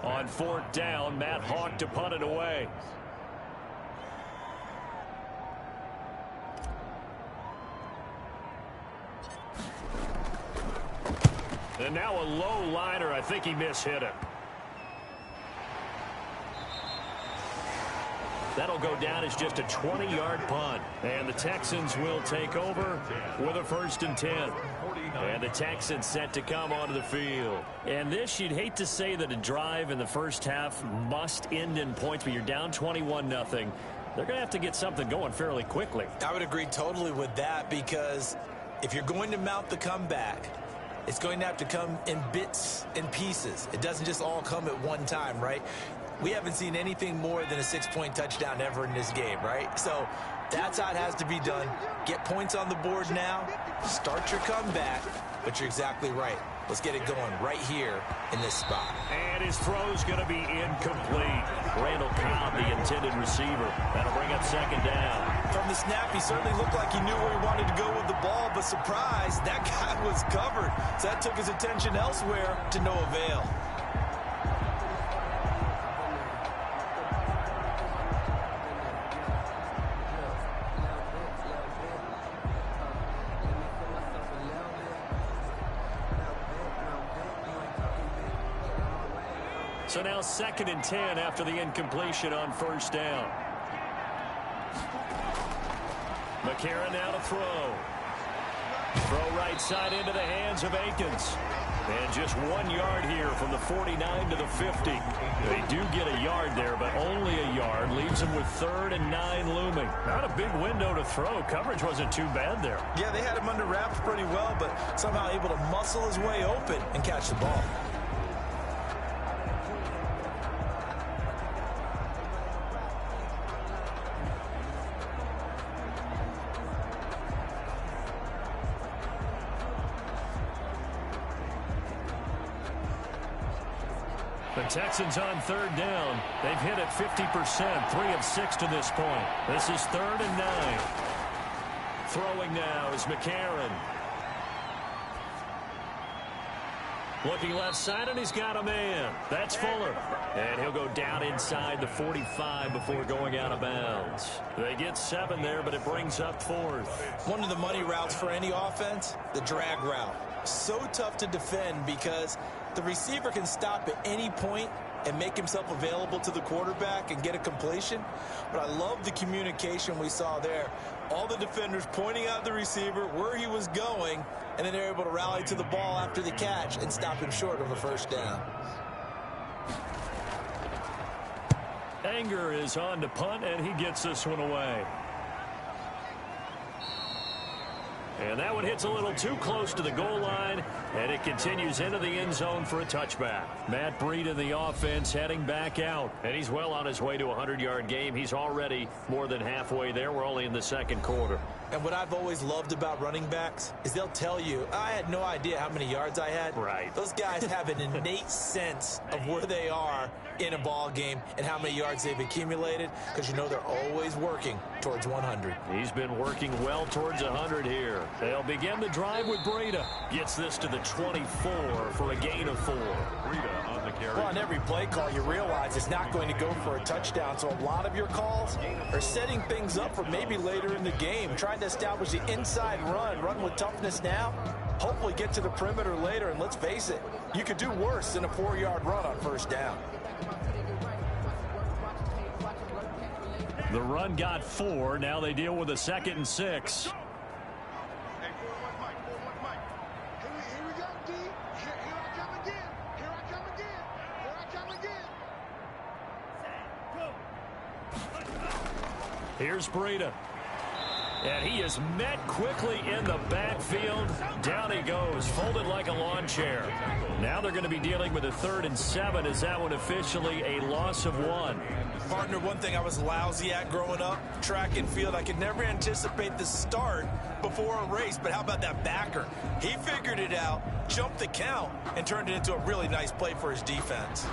On fourth down, Matt Hawk to punt it away. And now a low liner. I think he mishit it. That'll go down as just a 20-yard punt. And the Texans will take over with a 1st and 10. And the Texans set to come onto the field. And this, you'd hate to say that a drive in the first half must end in points, but you're down 21-0. They're going to have to get something going fairly quickly. I would agree totally with that, because if you're going to mount the comeback, it's going to have to come in bits and pieces. It doesn't just all come at one time, right? We haven't seen anything more than a 6-point touchdown ever in this game, right? So that's how it has to be done. Get points on the board now. Start your comeback. But you're exactly right. Let's get it going right here in this spot. And his throw's going to be incomplete. Randall Cobb, the intended receiver. That'll bring up 2nd down. From the snap, he certainly looked like he knew where he wanted to go with the ball, but surprise, that guy was covered. So that took his attention elsewhere to no avail. So now 2nd and 10 after the incompletion on 1st down. McCarron now to throw. Throw right side into the hands of Akins. And just 1 yard here from the 49 to the 50. They do get a yard there, but only a yard. Leaves them with 3rd and 9 looming. Not a big window to throw. Coverage wasn't too bad there. Yeah, they had him under wraps pretty well, but somehow able to muscle his way open and catch the ball. The Texans on 3rd down. They've hit it 50%, 3 of 6 to this point. This is 3rd and 9. Throwing now is McCarron. Looking left side, and he's got a man. That's Fuller. And he'll go down inside the 45 before going out of bounds. They get 7 there, but it brings up 4th. One of the money routes for any offense, the drag route. So tough to defend because the receiver can stop at any point and make himself available to the quarterback and get a completion. But I love the communication we saw there. All the defenders pointing out the receiver, where he was going, and then they're able to rally to the ball after the catch and stop him short of a 1st down. Anger is on to punt, and he gets this one away. And that one hits a little too close to the goal line, and it continues into the end zone for a touchback. Matt Breida, the offense, heading back out. And he's well on his way to a 100-yard game. He's already more than halfway there. We're only in the 2nd quarter. And what I've always loved about running backs is they'll tell you, I had no idea how many yards I had. Right. Those guys have an innate sense of where they are in a ball game and how many yards they've accumulated, because you know they're always working towards 100. He's been working well towards 100 here. They'll begin the drive with Breida. Gets this to the 24 for a gain of 4. Breida on the carry. Well, on every play call, you realize it's not going to go for a touchdown, so a lot of your calls are setting things up for maybe later in the game, trying to establish the inside run with toughness now, hopefully get to the perimeter later, and let's face it, you could do worse than a 4-yard run on 1st down. The run got 4. Now they deal with a 2nd and 6. Hey, 4-1 Mike, 4-1 Mike. Here we go, D. Here I come again. Here I come again. Here I come again. Here's Breida. And he is met quickly in the backfield. Down he goes, folded like a lawn chair. Now they're going to be dealing with a 3rd and 7. Is that one officially a loss of 1? Partner, one thing I was lousy at growing up, track and field, I could never anticipate the start before a race. But how about that backer? He figured it out, jumped the count, and turned it into a really nice play for his defense.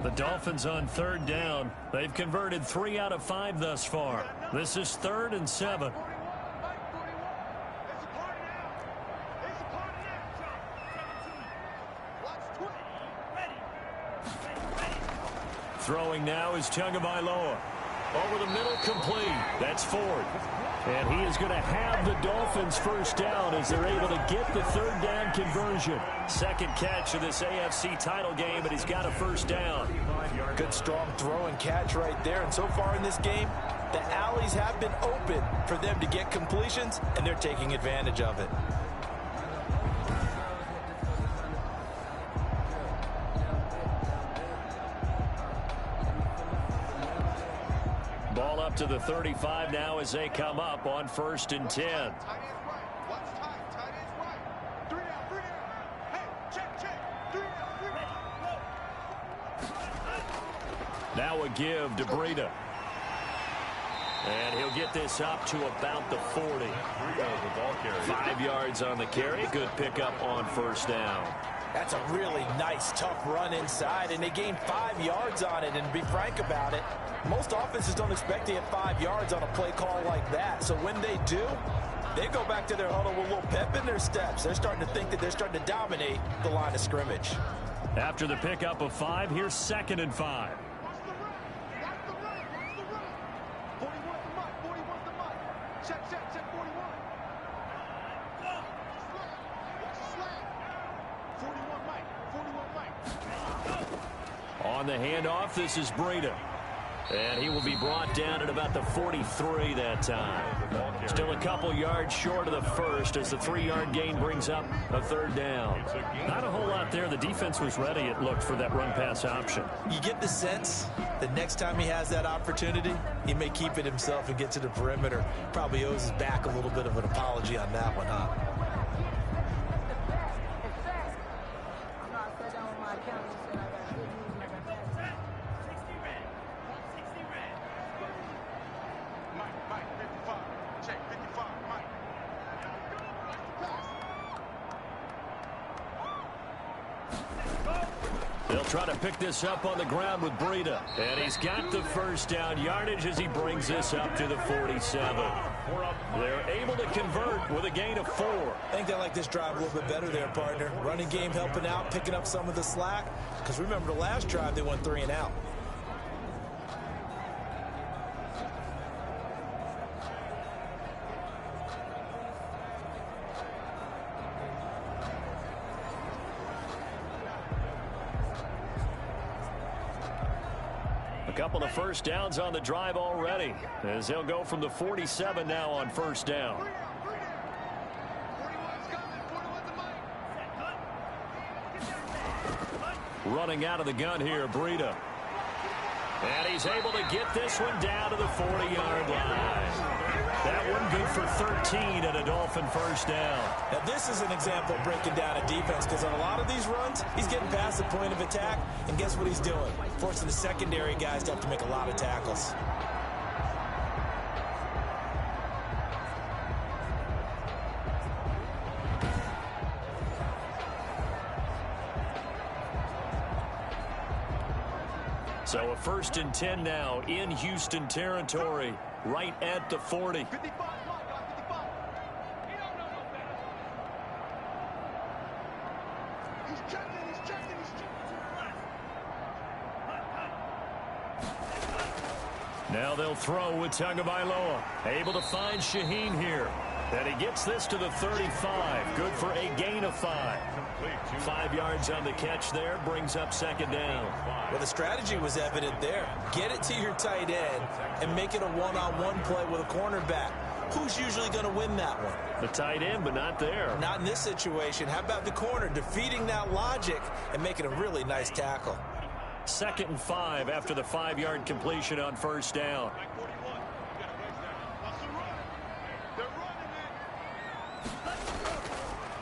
The Dolphins on 3rd down. They've converted 3 out of 5 thus far. This is 3rd and 7. Throwing now is Tagovailoa. Over the middle, complete. That's Ford. And he is going to have the Dolphins first down as they're able to get the 3rd down conversion. Second catch of this AFC title game, and he's got a first down. Good strong throw and catch right there. And so far in this game, the alleys have been open for them to get completions, and they're taking advantage of it. Ball up to the 35 now as they come up on 1st and 10. Now a give to Breida. And he'll get this up to about the 40. 5 yards on the carry. Good pickup on 1st down. That's a really nice, tough run inside, and they gained 5 yards on it. And to be frank about it, most offenses don't expect to get 5 yards on a play call like that. So when they do, they go back to their huddle with a little pep in their steps. They're starting to think that they're starting to dominate the line of scrimmage. After the pickup of 5, here's 2nd and 5. On the handoff, this is Breida. And he will be brought down at about the 43 that time. Still a couple yards short of the first as the 3-yard gain brings up a 3rd down. Not a whole lot there. The defense was ready, it looked, for that run-pass option. You get the sense that next time he has that opportunity, he may keep it himself and get to the perimeter. Probably owes his back a little bit of an apology on that one, huh? They'll try to pick this up on the ground with Breida. And he's got the first down yardage as he brings this up to the 47. They're able to convert with a gain of 4. I think they like this drive a little bit better there, partner. Running game helping out, picking up some of the slack. Because remember, the last drive, they went 3 and out. A couple of first downs on the drive already as they'll go from the 47 now on 1st down. Running out of the gun here, Breida. And he's able to get this one down to the 40-yard line. That one good for 13 and a Dolphin first down. Now this is an example of breaking down a defense, because on a lot of these runs, he's getting past the point of attack, and guess what he's doing? Forcing the secondary guys to have to make a lot of tackles. So a 1st and 10 now in Houston territory, right at the 40. Now they'll throw with Tagovailoa. Able to find Shaheen here. And he gets this to the 35. Good for a gain of 5. 5 yards on the catch there. Brings up 2nd down. Well, the strategy was evident there. Get it to your tight end and make it a one-on-one play with a cornerback. who's usually going to win that one? The tight end, but not there. Not in this situation. How about the corner defeating that logic and making a really nice tackle? 2nd and 5 after the 5-yard completion on first down.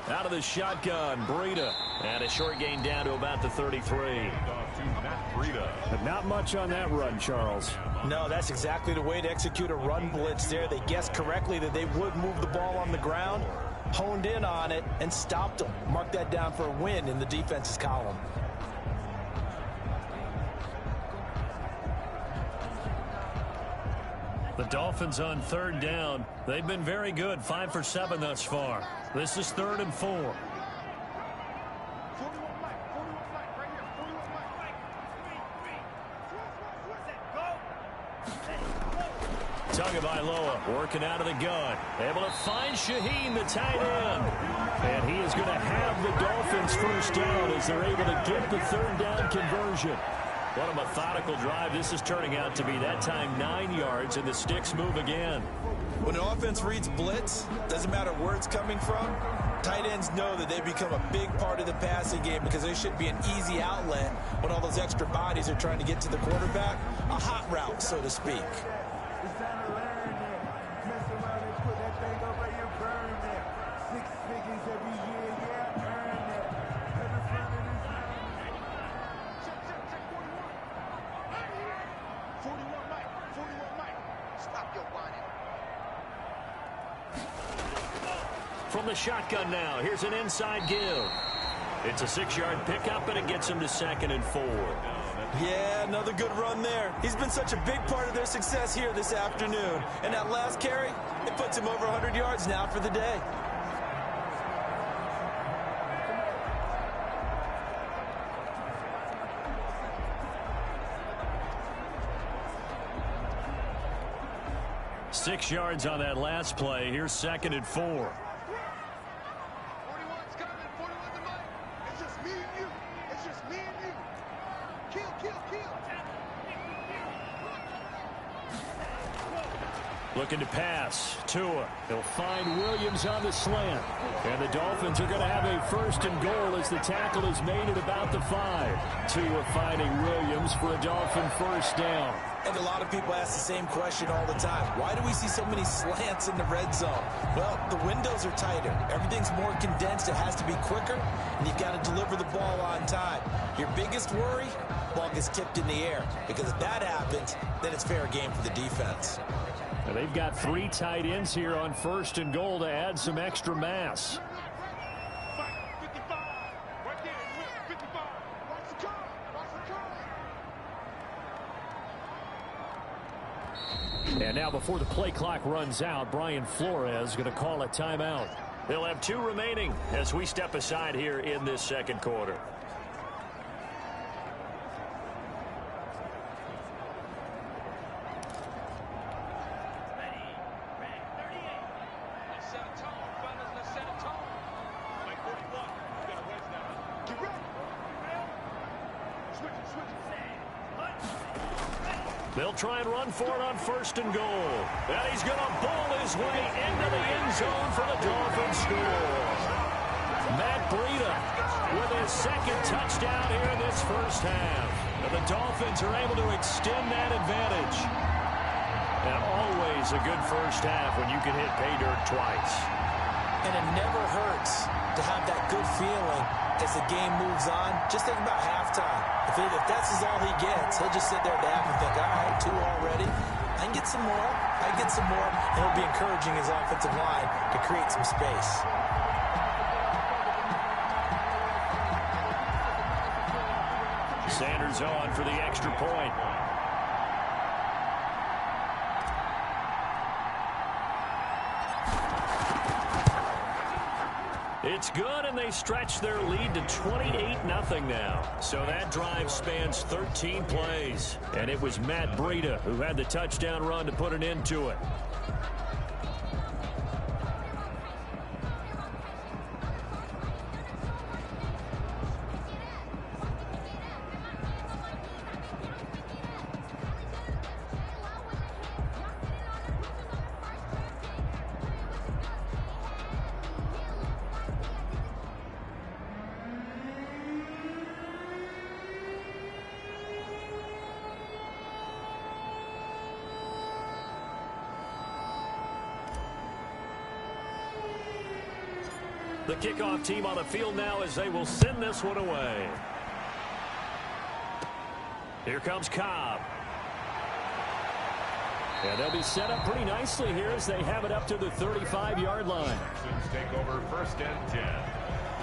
Out of the shotgun, Breida. And a short gain down to about the 33. But not much on that run, Charles. No, that's exactly the way to execute a run blitz there. They guessed correctly that they would move the ball on the ground, honed in on it, and stopped them. Mark that down for a win in the defense's column. The Dolphins on 3rd down. They've been very good, 5 for 7 thus far. This is 3rd and 4. Tagovailoa working out of the gun. Able to find Shaheen, the tight end. And he is going to have the Dolphins first down as they're able to get the 3rd down conversion. What a methodical drive this is turning out to be. That time 9 yards, and the sticks move again. When an offense reads blitz, doesn't matter where it's coming from, tight ends know that they become a big part of the passing game because they should be an easy outlet when all those extra bodies are trying to get to the quarterback. A hot route, so to speak. From the shotgun now, here's an inside give. It's a 6-yard pickup, and it gets him to 2nd and 4. Yeah, another good run there. He's been such a big part of their success here this afternoon. And that last carry, it puts him over 100 yards now for the day. Six yards on that last play. Here's 2nd and 4. Looking to pass. Tua. He'll find Williams on the slant. And the Dolphins are going to have a 1st and goal as the tackle is made at about the 5. Tua finding Williams for a Dolphin first down. And a lot of people ask the same question all the time. Why do we see so many slants in the red zone? Well, the windows are tighter. Everything's more condensed. It has to be quicker, and you've got to deliver the ball on time. Your biggest worry? Ball gets tipped in the air. Because if that happens, then it's fair game for the defense. Now they've got 3 tight ends here on 1st and goal to add some extra mass. And now before the play clock runs out, Brian Flores is going to call a timeout. They'll have 2 remaining as we step aside here in this 2nd quarter. They'll try and run for it on 1st and goal. And he's going to bowl his way into the end zone for the Dolphins score. Matt Breida with his 2nd touchdown here in this first half. And the Dolphins are able to extend that advantage. And always a good first half when you can hit pay dirt twice. And it never hurts to have that good feeling as the game moves on. Just think about halftime. If that's all he gets, he'll just sit there at the half and think, all right, 2 already. I can get some more. I can get some more. And he'll be encouraging his offensive line to create some space. Sanders on for the extra point. It's good, and they stretch their lead to 28-0 now. So that drive spans 13 plays. And it was Matt Breida who had the touchdown run to put an end to it. The kickoff team on the field now as they will send this one away. Here comes Cobb. And they'll be set up pretty nicely here as they have it up to the 35-yard line. Texans take over 1st and 10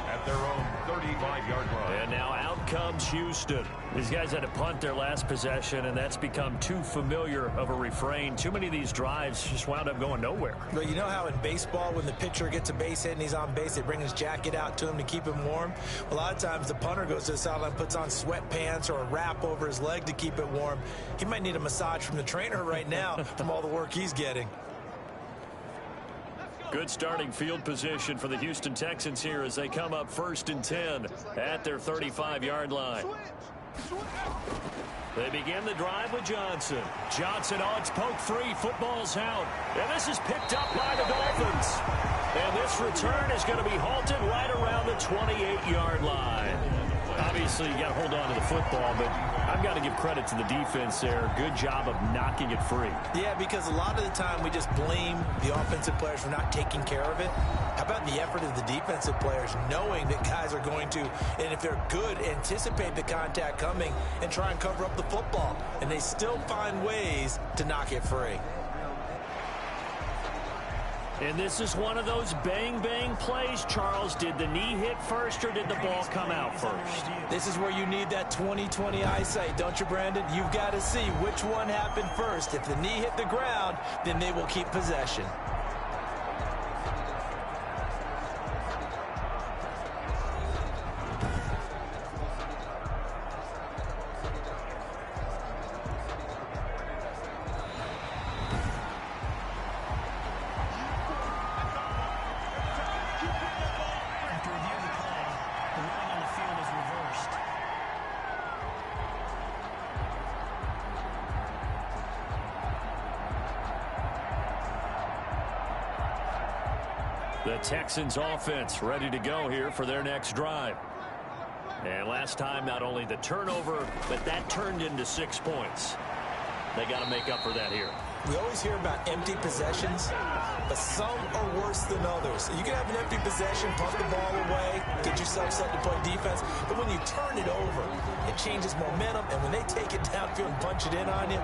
at their own 35-yard line. And now out comes Houston. These guys had to punt their last possession, and that's become too familiar of a refrain. Too many of these drives just wound up going nowhere. But you know how in baseball, when the pitcher gets a base hit and he's on base, they bring his jacket out to him to keep him warm? A lot of times the punter goes to the sideline, puts on sweatpants or a wrap over his leg to keep it warm. He might need a massage from the trainer right now from all the work he's getting. Good starting field position for the Houston Texans here as they come up 1st and 10 at their 35-yard line. They begin the drive with Johnson. Johnson, oh, it's poke free. Football's out. And this is picked up by the Dolphins. And this return is going to be halted right around the 28-yard line. Obviously, you got to hold on to the football, but I've got to give credit to the defense there. Good job of knocking it free. Yeah, because a lot of the time we just blame the offensive players for not taking care of it. How about the effort of the defensive players knowing that guys are going to, and if they're good, anticipate the contact coming and try and cover up the football. And they still find ways to knock it free. And this is one of those bang-bang plays, Charles. Did the knee hit first or did the ball come out first? This is where you need that 20/20 eyesight, don't you, Brandon? You've got to see which one happened first. If the knee hit the ground, then they will keep possession. The Texans offense ready to go here for their next drive. And last time, not only the turnover, but that turned into 6 points. They got to make up for that here. We always hear about empty possessions, but some are worse than others. You can have an empty possession, pump the ball away, get yourself set to play defense, but when you turn it over, it changes momentum, and when they take it downfield and punch it in on you,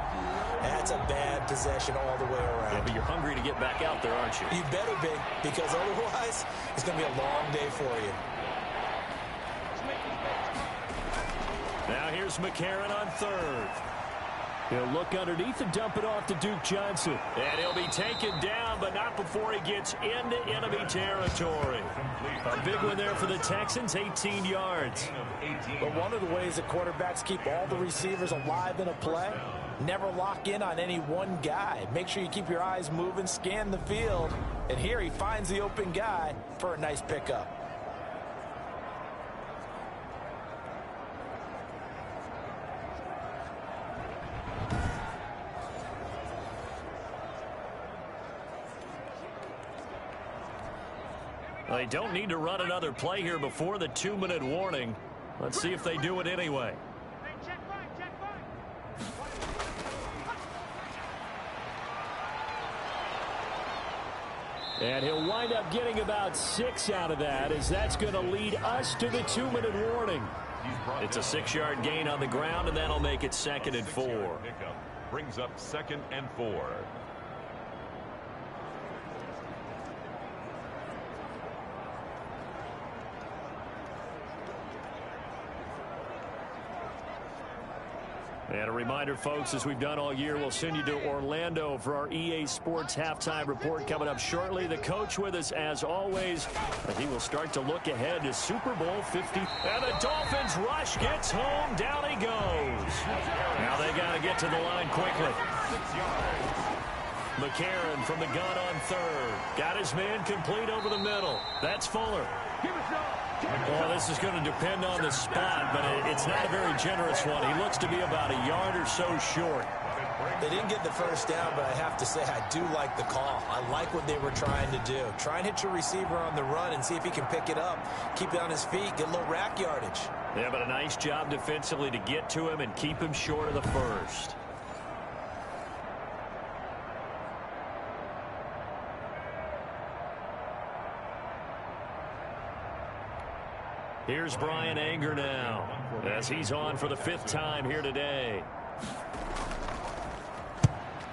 that's a bad possession all the way around. Yeah, but you're hungry to get back out there, aren't you? You better be, because otherwise, it's going to be a long day for you. Now here's McCarron on 3rd. He'll look underneath and dump it off to Duke Johnson. And he'll be taken down, but not before he gets into enemy territory. A big one there for the Texans, 18 yards. But one of the ways that quarterbacks keep all the receivers alive in a play, never lock in on any one guy. Make sure you keep your eyes moving, scan the field. And here he finds the open guy for a nice pickup. They don't need to run another play here before the 2-minute warning. Let's see if they do it anyway. And he'll wind up getting about 6 out of that, as that's going to lead us to the 2-minute warning. It's a 6-yard gain on the ground, and that'll make it 2nd and 4. Brings up 2nd and 4. And a reminder, folks, as we've done all year, we'll send you to Orlando for our EA Sports halftime report coming up shortly. The coach with us, as always, and he will start to look ahead to Super Bowl 50. And the Dolphins rush gets home. Down he goes. Now they got to get to the line quickly. McCarron from the gun on 3rd. Got his man complete over the middle. That's Fuller. Well, this is going to depend on the spot, but it's not a very generous one. He looks to be about a yard or so short. They didn't get the first down, but I have to say I do like the call. I like what they were trying to do. Try and hit your receiver on the run and see if he can pick it up. Keep it on his feet, get a little rack yardage. Yeah, but a nice job defensively to get to him and keep him short of the first. Here's Brian Anger now, as he's on for the 5th time here today.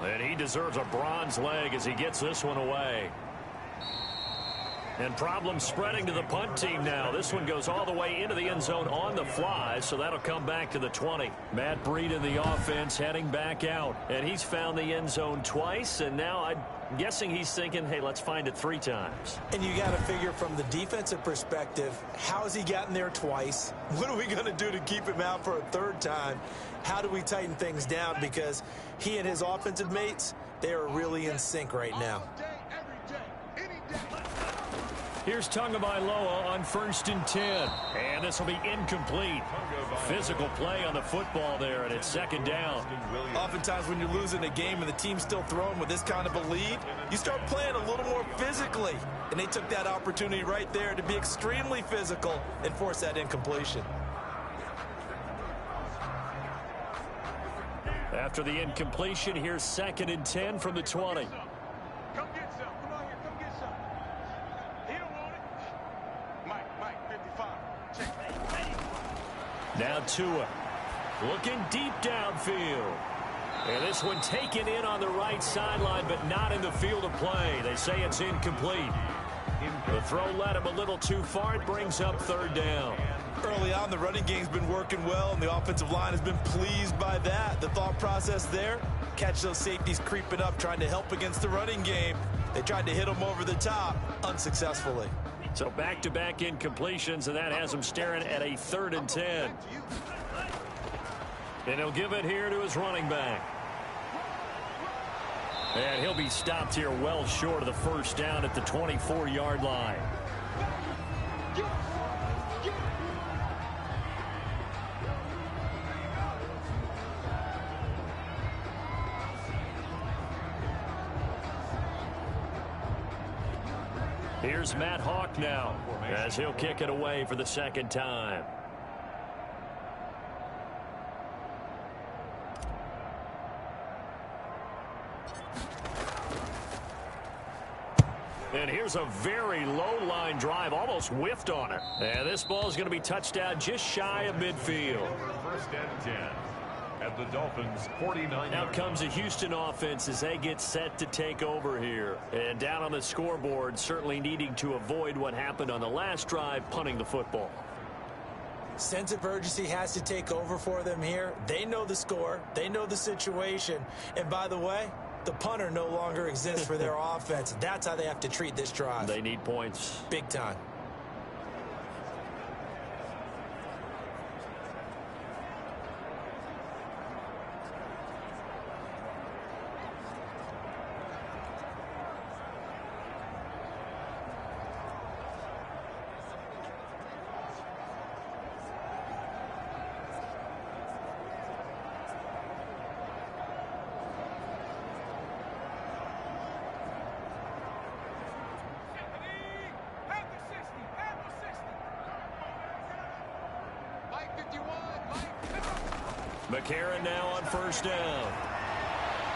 And he deserves a bronze leg as he gets this one away. And problems spreading to the punt team now. This one goes all the way into the end zone on the fly, so that'll come back to the 20. Matt Breed in the offense heading back out. And he's found the end zone twice, and now I'm guessing he's thinking, hey, let's find it 3 times. And you got to figure from the defensive perspective, how's he gotten there twice? What are we going to do to keep him out for a 3rd time? How do we tighten things down? Because he and his offensive mates, they are really in sync right now. Here's Tagovailoa on 1st and 10. And this will be incomplete. Physical play on the football there, and it's 2nd down. Oftentimes when you're losing a game and the team's still throwing with this kind of a lead, you start playing a little more physically. And they took that opportunity right there to be extremely physical and force that incompletion. After the incompletion, here's 2nd and 10 from the 20. Come get some. Come on here. Come get some. He don't want it. Mike, 55. Check. Now Tua looking deep downfield. And this one taken in on the right sideline, but not in the field of play. They say it's incomplete. The throw led him a little too far. It brings up 3rd down. Early on, the running game's been working well, and the offensive line has been pleased by that. The thought process there, catch those safeties creeping up, trying to help against the running game. They tried to hit them over the top, unsuccessfully. So back-to-back incompletions, and that has him staring at a 3rd and 10. And he'll give it here to his running back. And he'll be stopped here well short of the 1st down at the 24-yard line. Here's Matt Hawk now, as he'll kick it away for the 2nd time. And here's a very low-line drive, almost whiffed on it. And this ball is going to be touched down just shy of midfield. 1st and 10 at the Dolphins' 49. Out comes the Houston offense as they get set to take over here. And down on the scoreboard, certainly needing to avoid what happened on the last drive, punting the football. Sense of urgency has to take over for them here. They know the score. They know the situation. And by the way, the punter no longer exists for their offense. That's how they have to treat this drive. They need points. Big time. McCarron now on 1st down.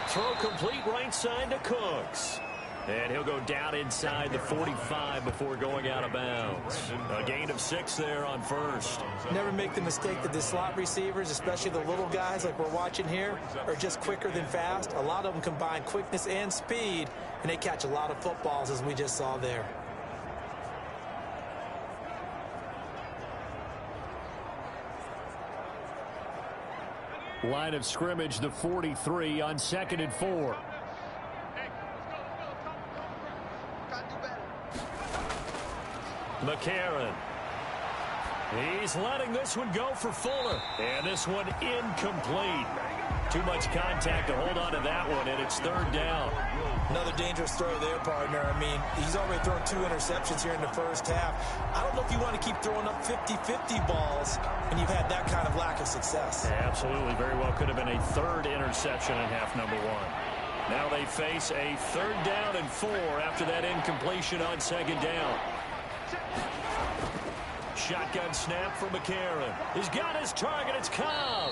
Throw complete right side to Cooks. And he'll go down inside the 45 before going out of bounds. A gain of 6 there on 1st. Never make the mistake that the slot receivers, especially the little guys like we're watching here, are just quicker than fast. A lot of them combine quickness and speed, and they catch a lot of footballs, as we just saw there. Line of scrimmage, the 43 on 2nd and 4. McCarron. He's letting this one go for Fuller. And this one incomplete. Too much contact to hold on to that one, and it's 3rd down. Another dangerous throw there, partner. I mean, he's already thrown 2 interceptions here in the 1st half. I don't know if you want to keep throwing up 50-50 balls when you've had that kind of lack of success. Yeah, absolutely. Very well could have been a 3rd interception in half number 1. Now they face a 3rd down and 4 after that incompletion on 2nd down. Shotgun snap for McCarron. He's got his target. It's Cobb.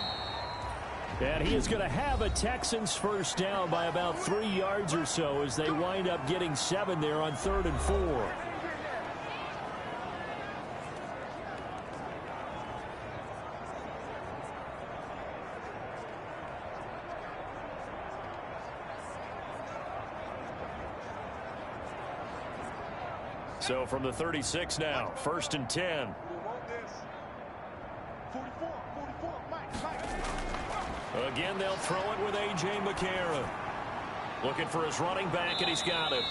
And he is going to have a Texans 1st down by about 3 yards or so as they wind up getting 7 there on 3rd and 4. So from the 36 now, 1st and 10. Again, they'll throw it with A.J. McCarron. Looking for his running back, and he's got it.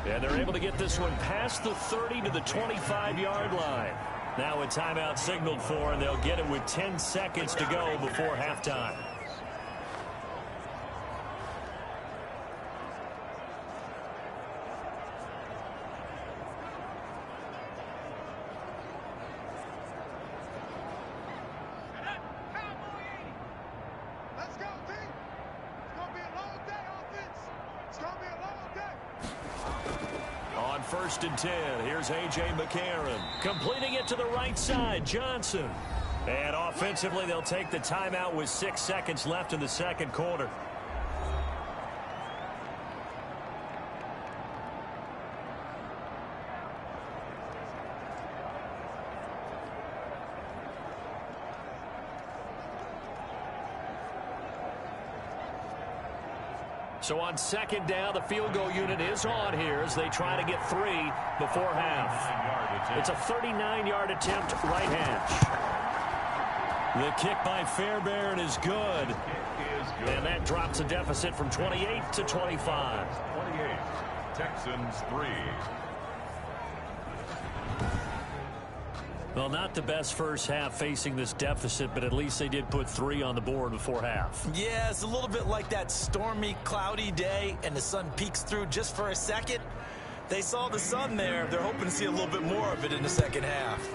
And they're able to get this one past the 30 to the 25-yard line. Now a timeout signaled for, and they'll get it with 10 seconds to go before halftime. On 1st and 10, here's A.J. McCarron. Completing it to the right side, Johnson. And offensively, they'll take the timeout with 6 seconds left in the second quarter. So on 2nd down, the field goal unit is on here as they try to get 3 before half. It's a 39-yard attempt, right hash. The kick by Fairbairn is good. And that drops the deficit from 28 to 25. 28, Texans 3. Well, not the best first half facing this deficit, but at least they did put 3 on the board before half. Yeah, it's a little bit like that stormy, cloudy day, and the sun peeks through just for a second. They saw the sun there. They're hoping to see a little bit more of it in the second half.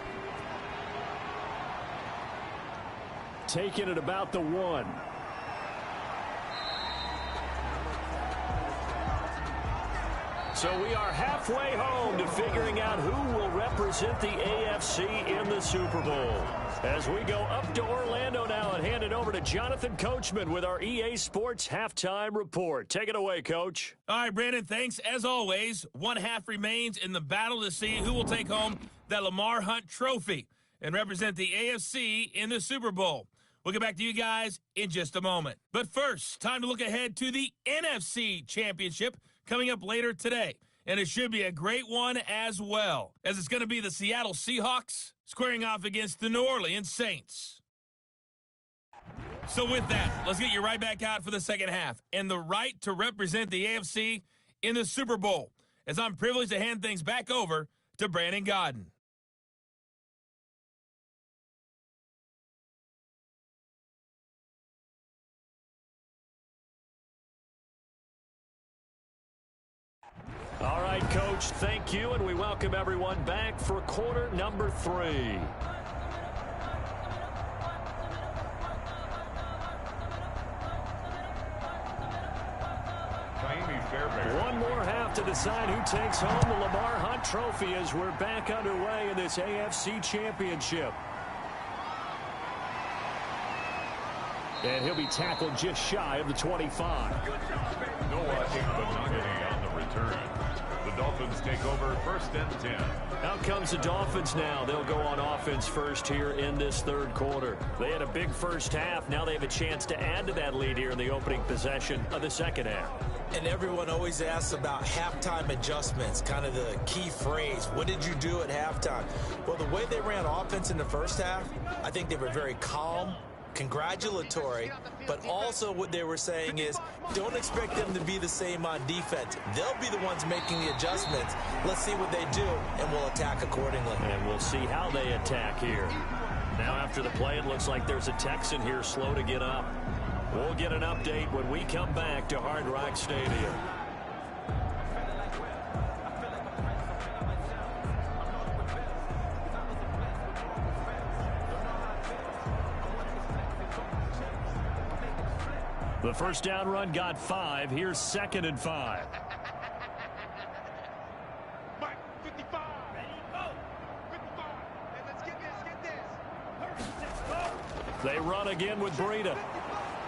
Taking it about the 1. So we are halfway home to figuring out who will represent the AFC in the Super Bowl. As we go up to Orlando now and hand it over to Jonathan Coachman with our EA Sports Halftime Report. Take it away, Coach. All right, Brandon, thanks. As always, one half remains in the battle to see who will take home that Lamar Hunt trophy and represent the AFC in the Super Bowl. We'll get back to you guys in just a moment. But first, time to look ahead to the NFC Championship coming up later today. And it should be a great one as well, as it's going to be the Seattle Seahawks squaring off against the New Orleans Saints. So with that, let's get you right back out for the second half and the right to represent the AFC in the Super Bowl, as I'm privileged to hand things back over to Brandon Godden. All right, Coach, thank you, and we welcome everyone back for quarter number 3. One more half to decide who takes home the Lamar Hunt trophy as we're back underway in this AFC Championship. And he'll be tackled just shy of the 25. Noah Igbenogany on the return. The Dolphins take over 1st and 10. Out comes the Dolphins now. They'll go on offense first here in this third quarter. They had a big first half. Now they have a chance to add to that lead here in the opening possession of the second half. And everyone always asks about halftime adjustments, kind of the key phrase. What did you do at halftime? Well, the way they ran offense in the first half, I think they were very calm, congratulatory, but also what they were saying is don't expect them to be the same on defense. They'll be the ones making the adjustments. Let's see what they do, and we'll attack accordingly. And we'll see how they attack here. Now after the play, it looks like there's a Texan here slow to get up. We'll get an update when we come back to Hard Rock Stadium. The first down run got 5. Here's 2nd and 5. Mike, 55. Ready, go. 55. Hey, let's get this, They run again with Breida.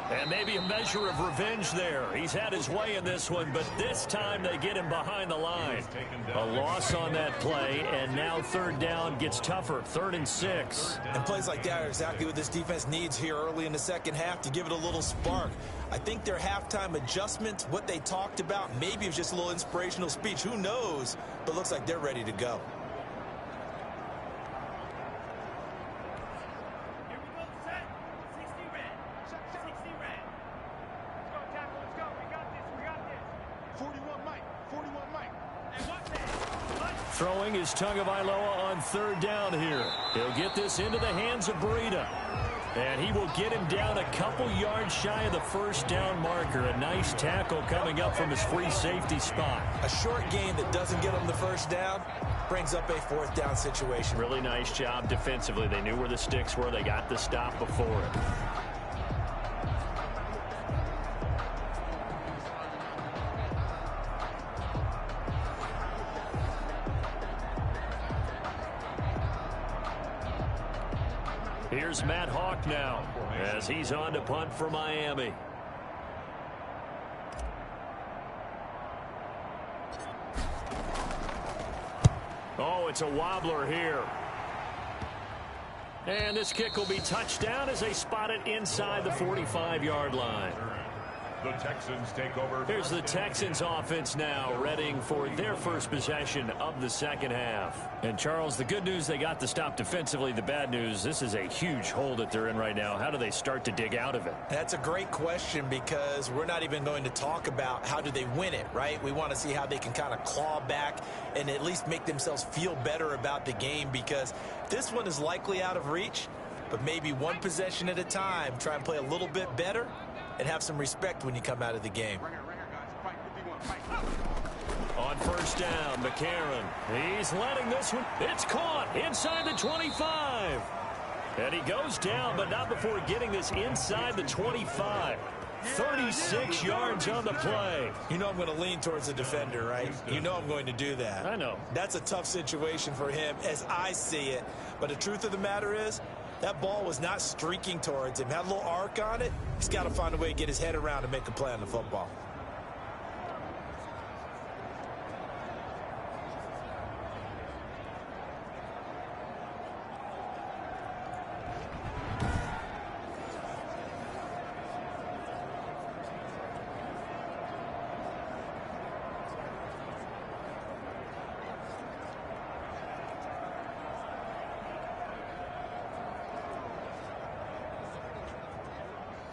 And maybe a measure of revenge there. He's had his way in this one, but this time they get him behind the line. A loss on that play, and now third down gets tougher. 3rd and 6. And plays like that are exactly what this defense needs here early in the second half to give it a little spark. I think their halftime adjustment, what they talked about, maybe it was just a little inspirational speech. Who knows? But looks like they're ready to go. Throwing is Tagovailoa on 3rd down here. He'll get this into the hands of Breida. And he will get him down a couple yards shy of the first down marker. A nice tackle coming up from his free safety spot. A short gain that doesn't get him the first down brings up a 4th down situation. Really nice job defensively. They knew where the sticks were. They got the stop before it. Here's Matt Hawk now as he's on to punt for Miami. Oh, it's a wobbler here. And this kick will be touchdown as they spot it inside the 45-yard line. The Texans take over. Here's the Texans offense now, readying for their first possession of the second half. And, Charles, the good news, they got the stop defensively. The bad news, this is a huge hole that they're in right now. How do they start to dig out of it? That's a great question because we're not even going to talk about how do they win it, right? We want to see how they can kind of claw back and at least make themselves feel better about the game because this one is likely out of reach, but maybe one possession at a time, try and play a little bit better and have some respect when you come out of the game. On first down, McCarron. He's letting this one. It's caught inside the 25. And he goes down, but not before getting this inside the 25. 36 yards on the play. You know I'm going to lean towards the defender, right? You know I'm going to do that. I know. That's a tough situation for him as I see it. But the truth of the matter is, that ball was not streaking towards him. Had a little arc on it. He's got to find a way to get his head around and make a play on the football.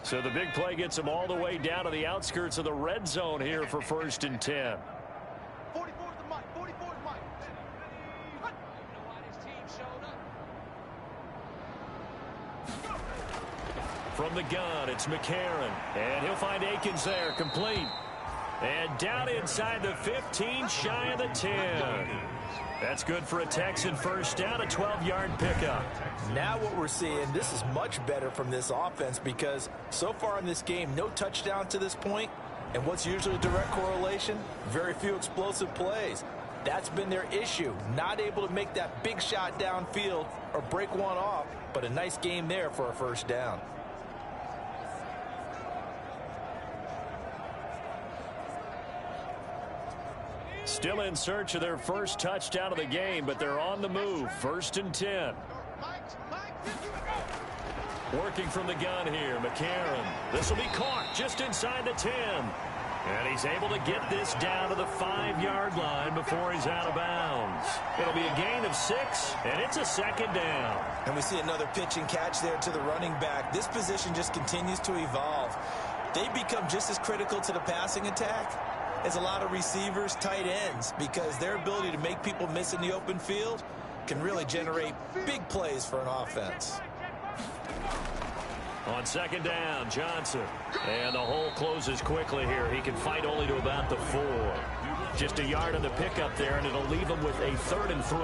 So the big play gets him all the way down to the outskirts of the red zone here for 1st and 10. 44 is the mic. 44 is mic. From the gun, it's McCarron. And he'll find Akins there, complete. And down inside the 15, shy of the 10. That's good for a Texan first down, a 12-yard pickup. Now what we're seeing, this is much better from this offense because so far in this game, no touchdown to this point. And what's usually a direct correlation? Very few explosive plays. That's been their issue. Not able to make that big shot downfield or break one off, but a nice game there for a first down. Still in search of their first touchdown of the game, but they're on the move. 1st and 10. Working from the gun here, McCarron. This will be caught just inside the 10. And he's able to get this down to the 5-yard line before he's out of bounds. It'll be a gain of 6, and it's a 2nd down. And we see another pitch and catch there to the running back. This position just continues to evolve. They become just as critical to the passing attack as a lot of receivers, tight ends, because their ability to make people miss in the open field can really generate big plays for an offense. On 2nd down, Johnson. And the hole closes quickly here. He can fight only to about the 4. Just a yard on the pickup there, and it'll leave him with a 3rd and 3.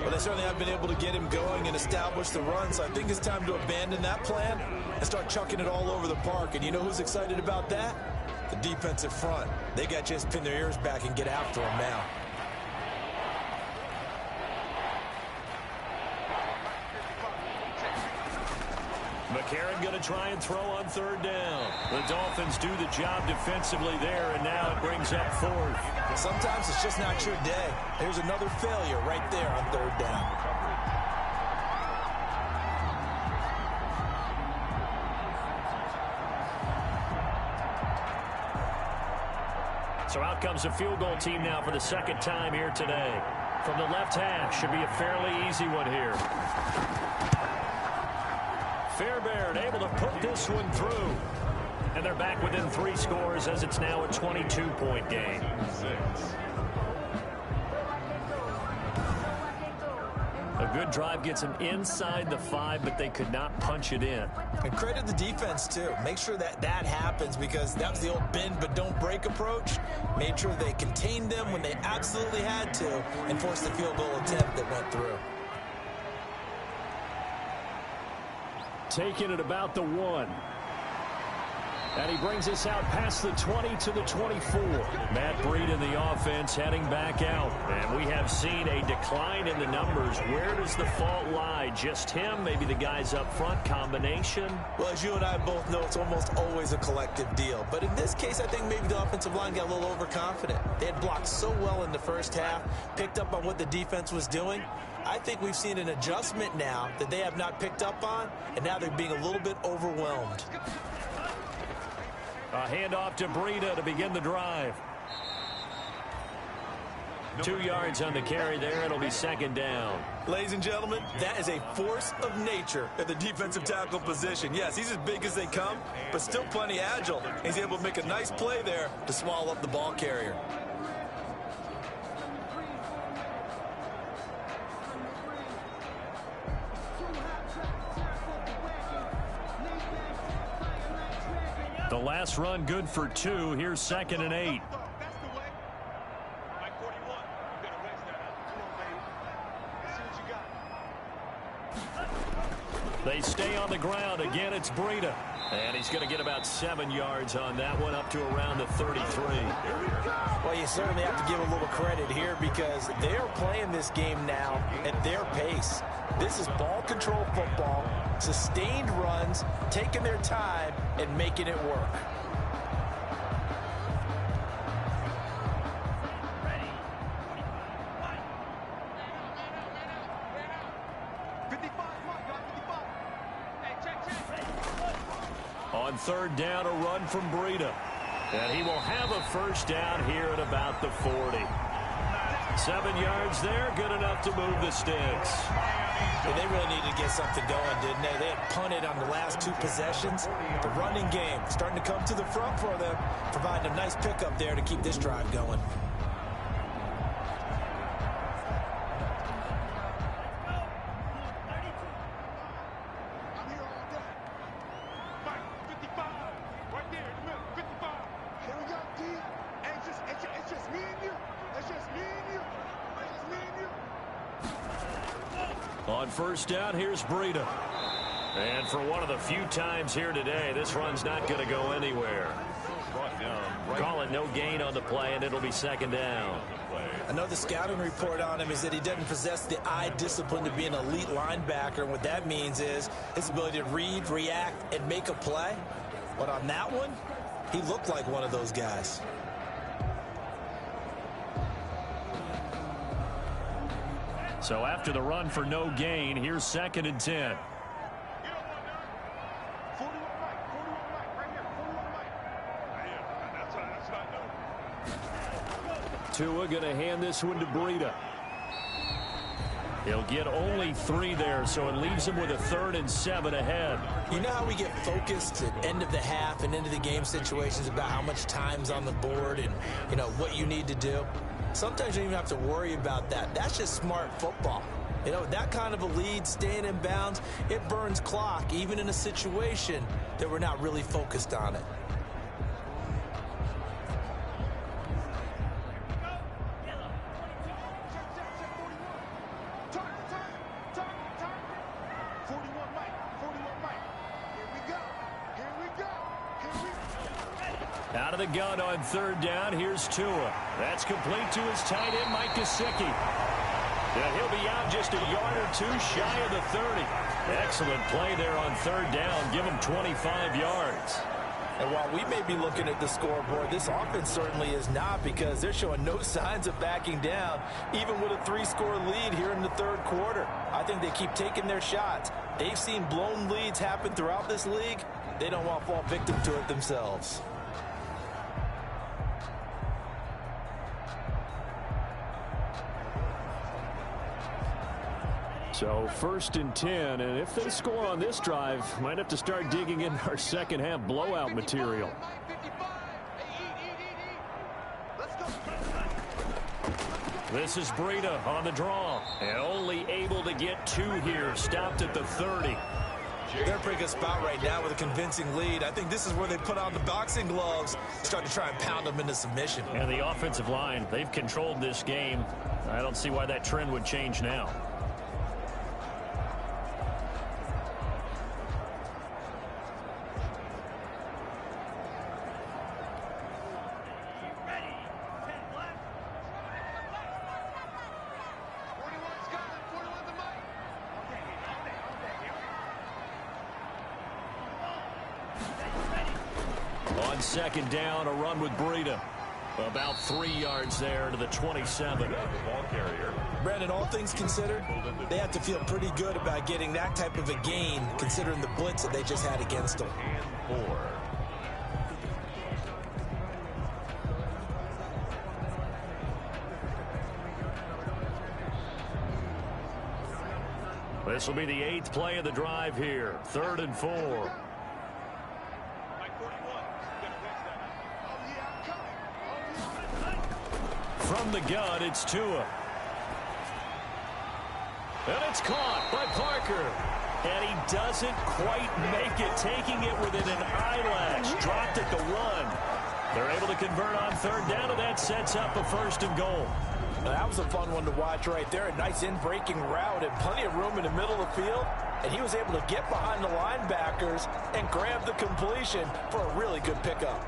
Well, they certainly have been able to get him going and establish the run, so I think it's time to abandon that plan and start chucking it all over the park. And you know who's excited about that? The defensive front. They got a chance to pin their ears back and get after him now. McCarron going to try and throw on third down. The Dolphins do the job defensively there, and now it brings up fourth. Sometimes it's just not your day. There's another failure right there on third down. So out comes a field goal team now for the second time here today. From the left hash, should be a fairly easy one here. Fairbairn able to put this one through. And they're back within 3 scores as it's now a 22-point game. A good drive gets them inside the 5, but they could not punch it in. And credit the defense, too. Make sure that happens, because that was the old bend but don't break approach. Made sure they contained them when they absolutely had to and forced the field goal attempt that went through. Taking it about the 1. And he brings us out past the 20 to the 24. Matt Breida in the offense heading back out. And we have seen a decline in the numbers. Where does the fault lie? Just him? Maybe the guys up front? Combination? Well, as you and I both know, it's almost always a collective deal. But in this case, I think maybe the offensive line got a little overconfident. They had blocked so well in the first half, picked up on what the defense was doing. I think we've seen an adjustment now that they have not picked up on, and now they're being a little bit overwhelmed. A handoff to Breida to begin the drive. 2 yards on the carry there. It'll be second down. Ladies and gentlemen, that is a force of nature at the defensive tackle position. Yes, he's as big as they come, but still plenty agile. He's able to make a nice play there to swallow up the ball carrier. The last run good for 2. Here's 2nd and 8. That's the way. Like 41. You better raise that up. Come on, baby. Let's see what you got. They stay on the ground. Again, it's Breida. And he's going to get about 7 yards on that one, up to around the 33. Well, you certainly have to give a little credit here, because they are playing this game now at their pace. This is ball control football, sustained runs, taking their time and making it work. On third down, a run from Breida. And he will have a first down here at about the 40. 7 yards there, good enough to move the sticks. Yeah, they really needed to get something going, didn't they? They had punted on the last 2 possessions. The running game starting to come to the front for them, providing a nice pickup there to keep this drive going. On first down, here's Breida. And for one of the few times here today, this run's not going to go anywhere. Call it no gain on the play, and it'll be second down. I know the scouting report on him is that he doesn't possess the eye discipline to be an elite linebacker. And what that means is his ability to read, react, and make a play. But on that one, he looked like one of those guys. So after the run for no gain, here's 2nd and 10. Tua going to hand this one to Breida. He'll get only 3 there, so it leaves him with a 3rd and 7 ahead. You know how we get focused at end of the half and into the game situations about how much time's on the board and, you know, what you need to do? Sometimes you don't even have to worry about that. That's just smart football. You know, that kind of a lead, staying in bounds, it burns clock, even in a situation that we're not really focused on it. Out of the gun on third down, here's Tua. That's complete to his tight end, Mike Gesicki. And he'll be out just a yard or two shy of the 30. Excellent play there on third down. Give him 25 yards. And while we may be looking at the scoreboard, this offense certainly is not, because they're showing no signs of backing down, even with a 3-score lead here in the third quarter. I think they keep taking their shots. They've seen blown leads happen throughout this league. They don't want to fall victim to it themselves. So 1st and 10, and if they score on this drive, might have to start digging in our second half blowout material. This is Breida on the draw, and only able to get 2 here, stopped at the 30. They're in a pretty good spot right now with a convincing lead. I think this is where they put on the boxing gloves, start to try and pound them into submission. And the offensive line, they've controlled this game. I don't see why that trend would change now. On second down, a run with Breida. About 3 yards there to the 27. Ball carrier. Brandon, all things considered, they have to feel pretty good about getting that type of a gain, considering the blitz that they just had against them. And 4. This will be the 8th play of the drive here. 3rd and 4. From the gun, it's Tua. And it's caught by Parker. And he doesn't quite make it, taking it within an eyelash. Dropped at the 1. They're able to convert on third down, and that sets up a 1st and goal. Now, that was a fun one to watch right there. A nice in-breaking route and plenty of room in the middle of the field. And he was able to get behind the linebackers and grab the completion for a really good pickup.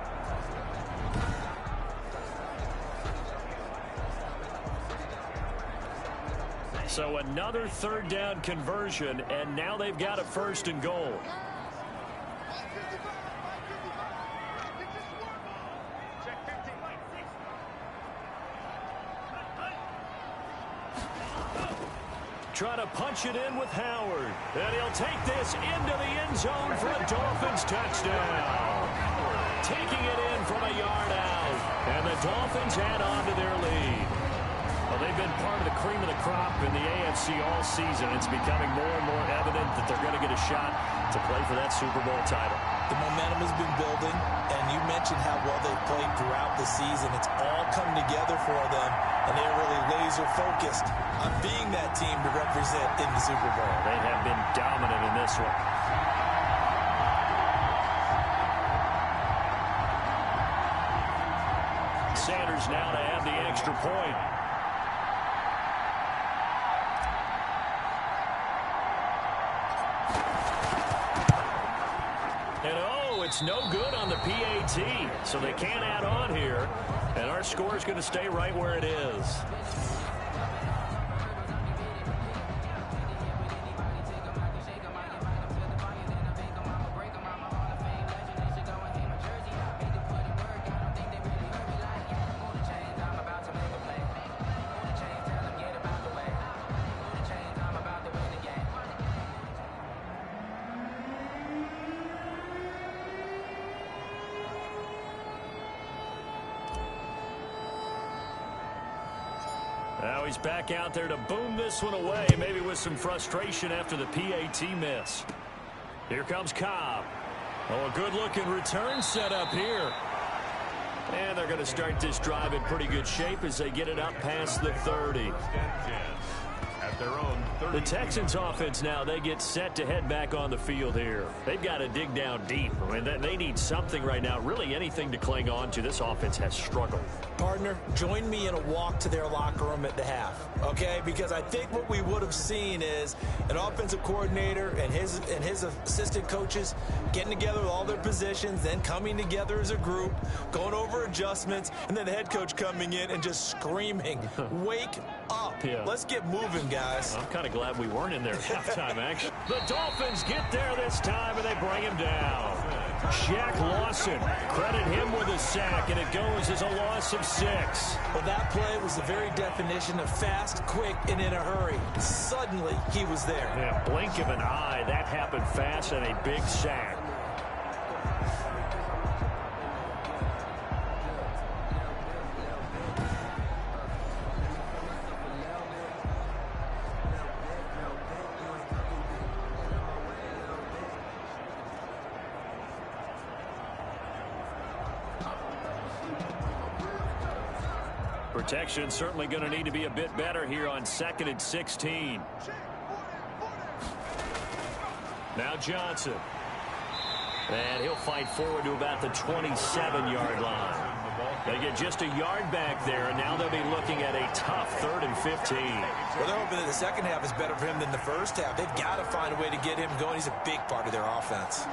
So another third down conversion, and now they've got a 1st and goal. Trying to punch it in with Howard. And he'll take this into the end zone for a Dolphins touchdown. Taking it in from a yard out. And the Dolphins add on to their lead. Well, they've been part of the cream of the crop in the AFC all season. It's becoming more and more evident that they're going to get a shot to play for that Super Bowl title. The momentum has been building, and you mentioned how well they've played throughout the season. It's all come together for them, and they're really laser-focused on being that team to represent in the Super Bowl. They have been dominant in this one. Sanders now to add the extra point. And oh, it's no good on the PAT, so they can't add on here. And our score is going to stay right where it is. Now he's back out there to boom this one away, maybe with some frustration after the PAT miss. Here comes Cobb. Oh, a good-looking return set up here. And they're going to start this drive in pretty good shape as they get it up past the 30. At their own 30. The Texans offense now, they get set to head back on the field here. They've got to dig down deep. I mean, they need something right now, really anything to cling on to. This offense has struggled. Partner, join me in a walk to their locker room at the half, okay? Because I think what we would have seen is an offensive coordinator and his assistant coaches getting together with all their positions, then coming together as a group, going over adjustments, and then the head coach coming in and just screaming, "Wake up!" him. Let's get moving, guys. I'm kind of glad we weren't in there at halftime, actually. The Dolphins get there this time, and they bring him down. Shaq Lawson, credit him with a sack, and it goes as a loss of 6. Well, that play was the very definition of fast, quick, and in a hurry. Suddenly, he was there. Yeah, blink of an eye, that happened fast, and a big sack. Protection certainly going to need to be a bit better here on 2nd and 16. Now Johnson. And he'll fight forward to about the 27-yard line. They get just a yard back there, and now they'll be looking at a tough 3rd and 15. Well, they're hoping that the second half is better for him than the first half. They've got to find a way to get him going. He's a big part of their offense.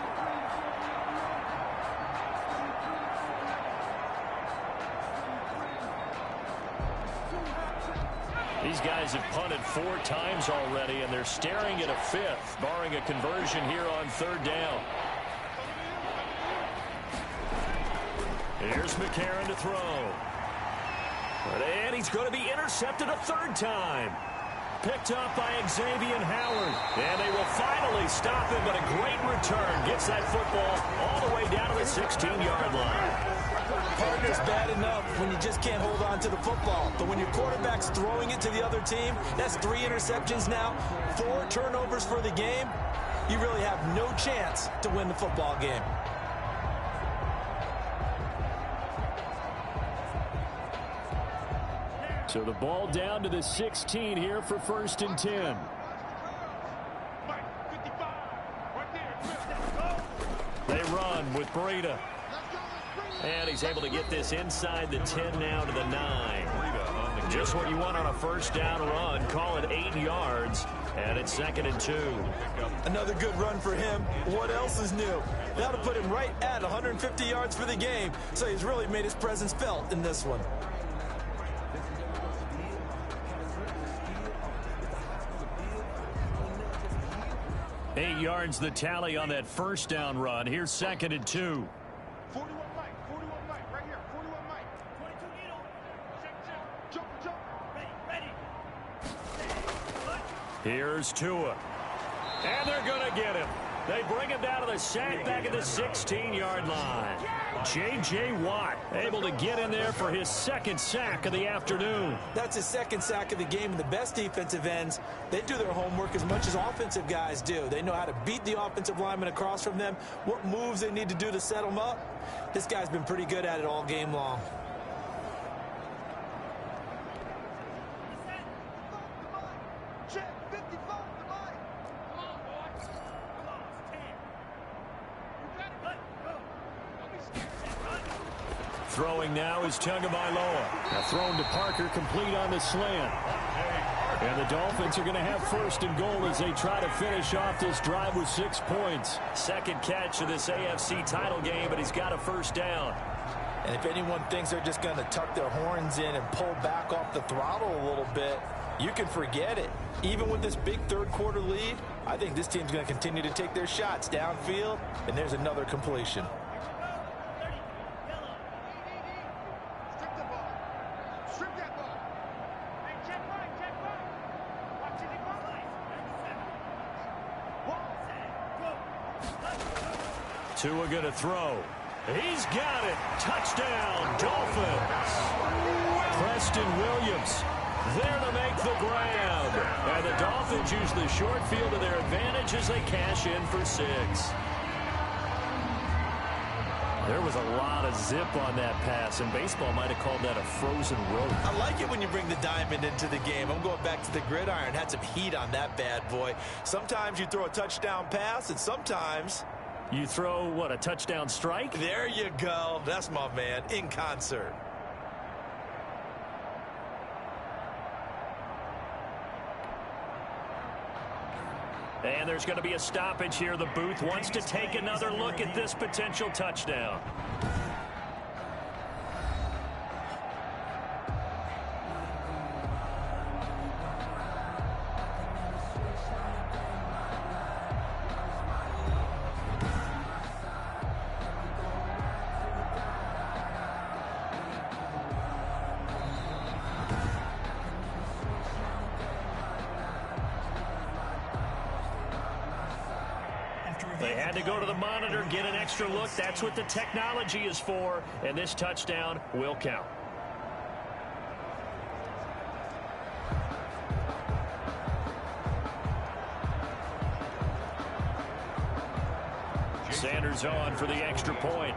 These guys have punted 4 times already, and they're staring at a 5th, barring a conversion here on 3rd down. Here's McCarron to throw. And he's going to be intercepted a 3rd time. Picked up by Xavier Howard. And they will finally stop him, but a great return. Gets that football all the way down to the 16-yard line. Partner's bad enough when you just can't hold on to the football. But when your quarterback's throwing it to the other team, that's 3 interceptions now, 4 turnovers for the game. You really have no chance to win the football game. So the ball down to the 16 here for 1st and 10. They run with Breida. And he's able to get this inside the 10 now to the 9. Just what you want on a 1st down run. Call it 8 yards. And it's 2nd and 2. Another good run for him. What else is new? That'll put him right at 150 yards for the game. So he's really made his presence felt in this one. Eight yards the tally on that 1st down run. Here's 2nd and 2. 41 Mike, right here, 41 Mike. 22 needle. Jump. Ready. Here's Tua. And they're going to get him. They bring him down to the sack back at the 16-yard line. J.J. Watt able to get in there for his 2nd sack of the afternoon. That's his 2nd sack of the game, and the best defensive ends, they do their homework as much as offensive guys do. They know how to beat the offensive lineman across from them, what moves they need to do to set them up. This guy's been pretty good at it all game long. Throwing now is Tagovailoa. Now thrown to Parker, complete on the slant. And the Dolphins are going to have 1st and goal as they try to finish off this drive with 6 points. 2nd catch of this AFC title game, but he's got a 1st down. And if anyone thinks they're just going to tuck their horns in and pull back off the throttle a little bit, you can forget it. Even with this big 3rd quarter lead, I think this team's going to continue to take their shots downfield, and there's another completion. Tua going to throw. He's got it. Touchdown, Dolphins. Preston Williams there to make the grab. And the Dolphins use the short field to their advantage as they cash in for 6. There was a lot of zip on that pass, and baseball might have called that a frozen rope. I like it when you bring the diamond into the game. I'm going back to the gridiron. Had some heat on that bad boy. Sometimes you throw a touchdown pass, and sometimes you throw, what, a touchdown strike? There you go. That's my man, in concert. And there's going to be a stoppage here. The booth wants to take another look at this potential touchdown. They had to go to the monitor, get an extra look. That's what the technology is for, and this touchdown will count. Sanders on for the extra point.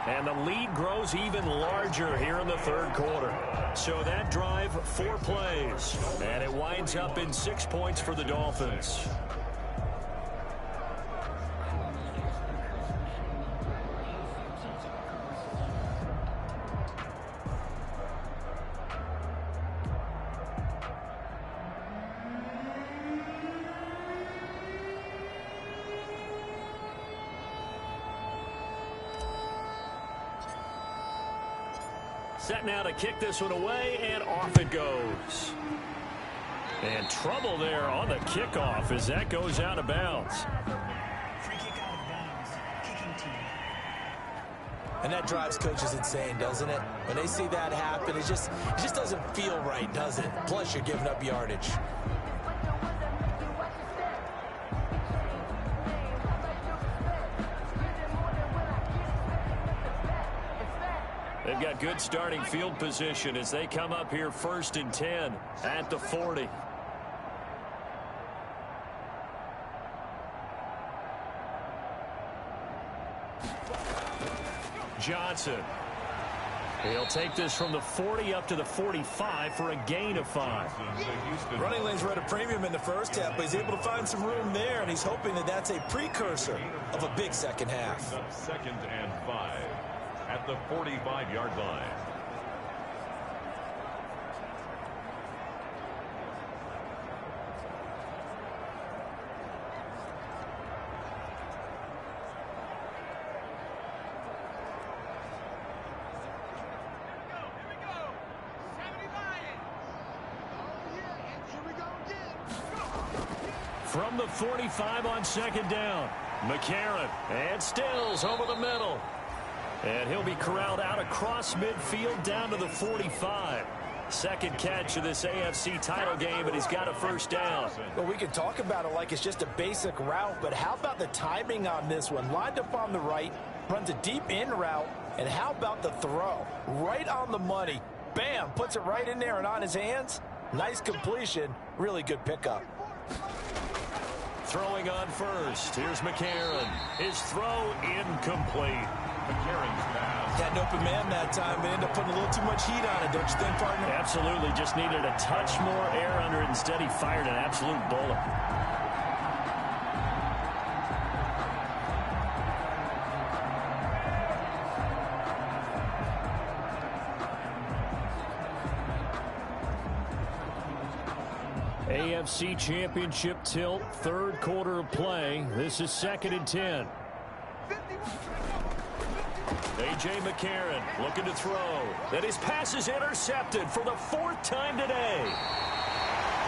And the lead grows even larger here in the third quarter. So that drive, 4 plays. And it winds up in 6 points for the Dolphins. Set now to kick this one away, and off it goes. And trouble there on the kickoff as that goes out of bounds. Free kick out of bounds. Kicking team. And that drives coaches insane, doesn't it? When they see that happen, it just doesn't feel right, does it? Plus, you're giving up yardage. They've got good starting field position as they come up here 1st and 10 at the 40. Johnson. He'll take this from the 40 up to the 45 for a gain of 5. Running lanes were at a premium in the first half, but he's able to find some room there, and he's hoping that that's a precursor of a big second half. 2nd and 5 at the 45-yard line. From the 45 on 2nd down, McCarron, and Stills over the middle. And he'll be corralled out across midfield down to the 45. Second catch of this AFC title game, and he's got a 1st down. Well, we can talk about it like it's just a basic route, but how about the timing on this one? Lined up on the right, runs a deep in route, and how about the throw? Right on the money. Bam, puts it right in there and on his hands. Nice completion, really good pickup. Throwing on first, here's McCarron. His throw incomplete. McCarron's pass. Had an open man that time. They ended up putting a little too much heat on it, don't you think, partner? Absolutely, just needed a touch more air under it. Instead, he fired an absolute bullet. AFC Championship tilt, 3rd quarter of play. This is 2nd and 10. A.J. McCarron looking to throw. Then his pass is intercepted for the 4th time today.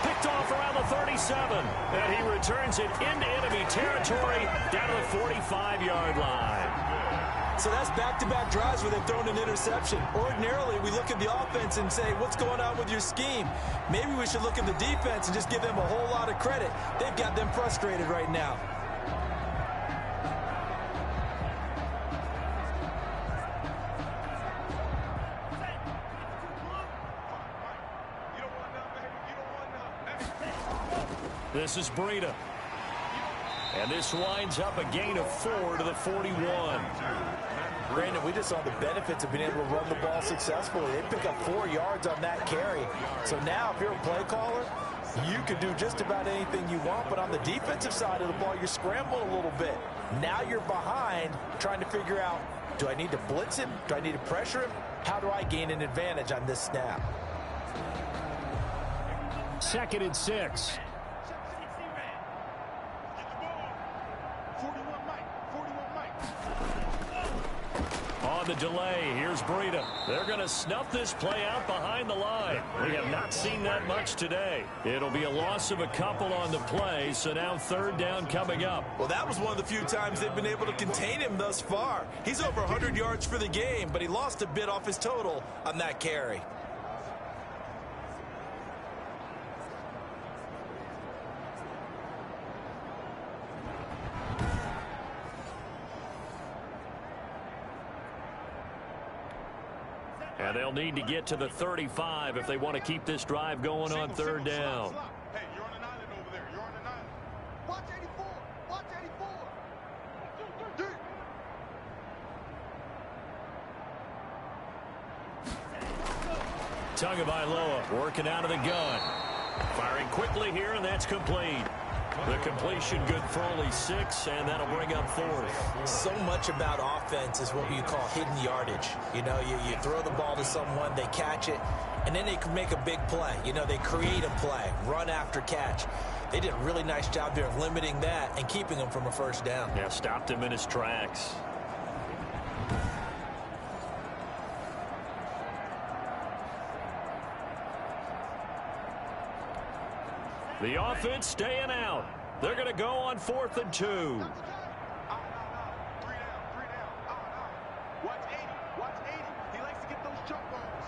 Picked off around the 37. And he returns it into enemy territory down to the 45-yard line. So that's back-to-back drives where they've thrown an interception. Ordinarily, we look at the offense and say, what's going on with your scheme? Maybe we should look at the defense and just give them a whole lot of credit. They've got them frustrated right now. This is Breida. And this winds up a gain of 4 to the 41. Brandon, we just saw the benefits of being able to run the ball successfully. They pick up 4 yards on that carry. So now if you're a play caller, you can do just about anything you want. But on the defensive side of the ball, you're scrambling a little bit. Now you're behind trying to figure out, do I need to blitz him? Do I need to pressure him? How do I gain an advantage on this snap? 2nd and 6. On on the delay. Here's Breida. They're going to snuff this play out behind the line. We have not seen that much today. It'll be a loss of a couple on the play, so now third down coming up. Well, that was one of the few times they've been able to contain him thus far. He's over 100 yards for the game, but he lost a bit off his total on that carry. And they'll need to get to the 35 if they want to keep this drive going on third down. Hey, you're on an island over there. You're on an island. Watch 84. Watch 84. Tagovailoa working out of the gun. Firing quickly here, and that's complete. The completion good for only 6, and that'll bring up fourth. So much about offense is what you call hidden yardage. You know, you throw the ball to someone, they catch it, and then they can make a big play. You know, they create a play, run after catch. They did a really nice job there of limiting that and keeping him from a first down. Yeah, stopped him in his tracks. The offense staying out. They're going to go on 4th and 2. 3 down. Watch 80. Watch 80. He likes to get those jump balls.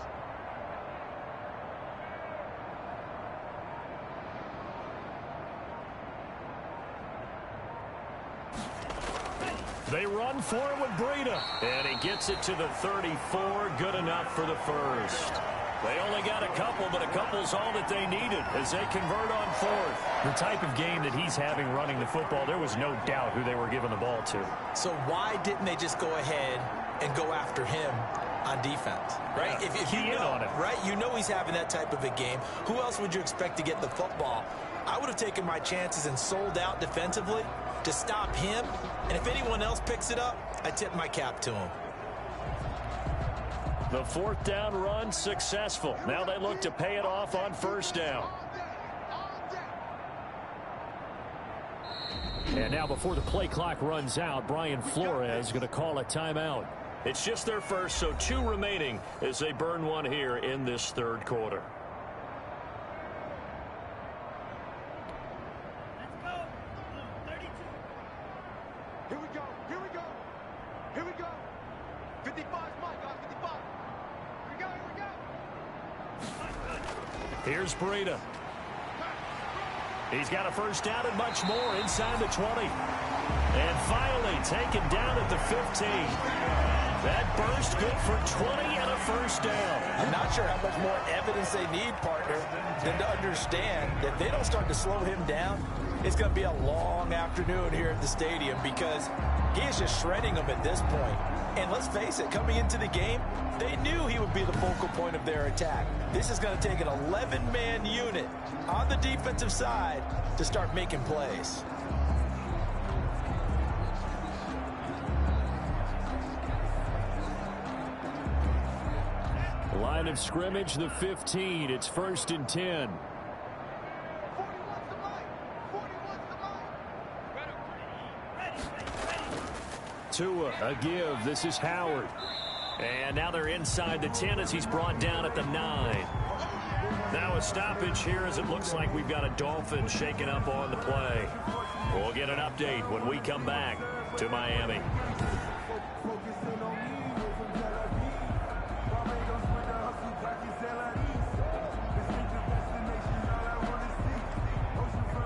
They run for it with Breida. And he gets it to the 34. Good enough for the first. They only got a couple, but a couple's all that they needed as they convert on 4th. The type of game that he's having running the football, there was no doubt who they were giving the ball to. So why didn't they just go ahead and go after him on defense, right? Yeah, if key you in know, on him. right? You know he's having that type of a game. Who else would you expect to get the football? I would have taken my chances and sold out defensively to stop him. And if anyone else picks it up, I tip my cap to him. The 4th down run successful. Now they look to pay it off on first down. And now before the play clock runs out, Brian Flores is going to call a timeout. It's just their first, so 2 remaining as they burn one here in this third quarter. Here we go. Here we go. Here we go. 55's mine, guys. 55. Here we go. Here we go. Here's Breida. He's got a first down and much more inside the 20. And finally taken down at the 15. That burst good for 20 and a first down. I'm not sure how much more evidence they need, partner, than to understand that they don't start to slow him down. It's going to be a long afternoon here at the stadium because he is just shredding them at this point. And let's face it, coming into the game, they knew he would be the focal point of their attack. This is going to take an 11-man unit on the defensive side to start making plays. Line of scrimmage, the 15. It's 1st and 10. Tua, a give. This is Howard. And now they're inside the 10 as he's brought down at the 9. Now a stoppage here as it looks like we've got a Dolphin shaking up on the play. We'll get an update when we come back to Miami.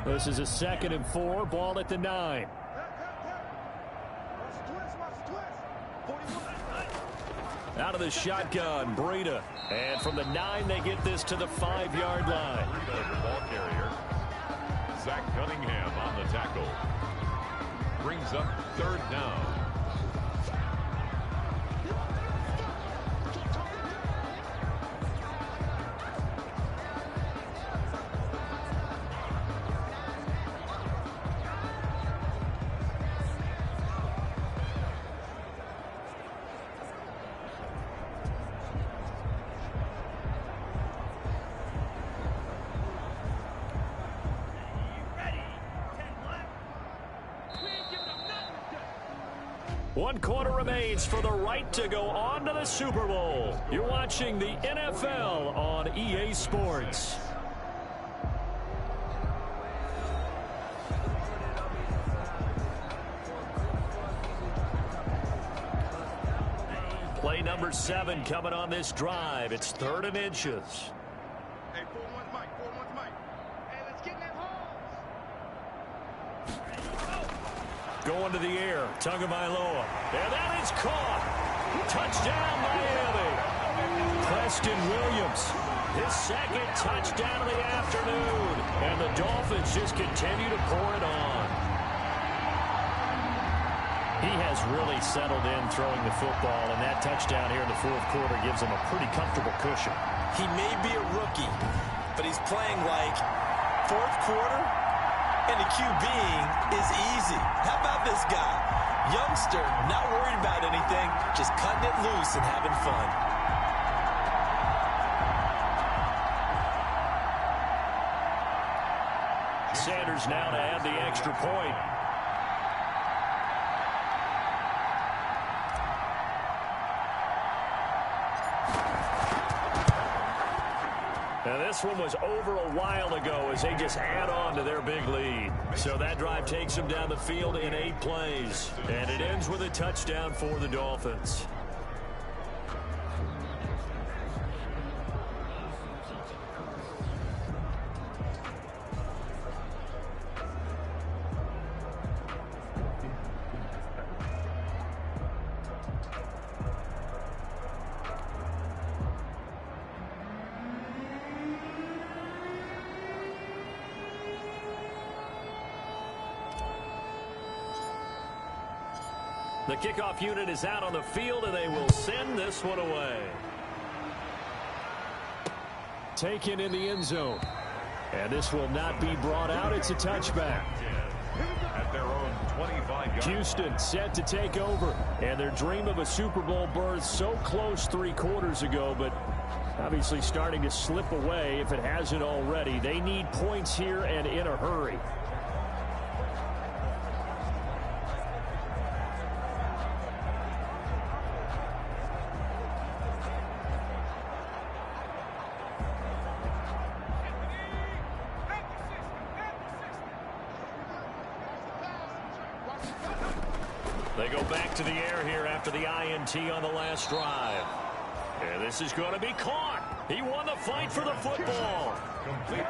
This is a 2nd and 4. Ball at the 9. Out of the shotgun, Breida. And from the 9, they get this to the 5-yard line. The ball carrier. Zach Cunningham on the tackle. Brings up 3rd down. 1 quarter remains for the right to go on to the Super Bowl. You're watching the NFL on EA Sports. Play number 7 coming on this drive. It's 3rd and inches. Hey, 4-1's Mike. 4-1's Mike. Hey, let's get in that hole. Going to the air. Tagovailoa. And that is caught. Touchdown, Miami. Preston Williams. His 2nd touchdown of the afternoon. And the Dolphins just continue to pour it on. He has really settled in throwing the football, and that touchdown here in the 4th quarter gives him a pretty comfortable cushion. He may be a rookie, but he's playing like 4th quarter, and the QBing is easy. How about this guy? Youngster, not worried about anything, just cutting it loose and having fun. Sanders now to add the extra point. Now this one was over a while ago as they just add on to their big lead. So that drive takes them down the field in 8 plays. And it ends with a touchdown for the Dolphins. The kickoff unit is out on the field, and they will send this one away. Taken in the end zone. And this will not be brought out. It's a touchback. At their own 25-yard. Houston set to take over. And their dream of a Super Bowl berth so close 3 quarters ago, but obviously starting to slip away if it hasn't already. They need points here and in a hurry. They go back to the air here after the INT on the last drive. And this is going to be caught. He won the fight for the football.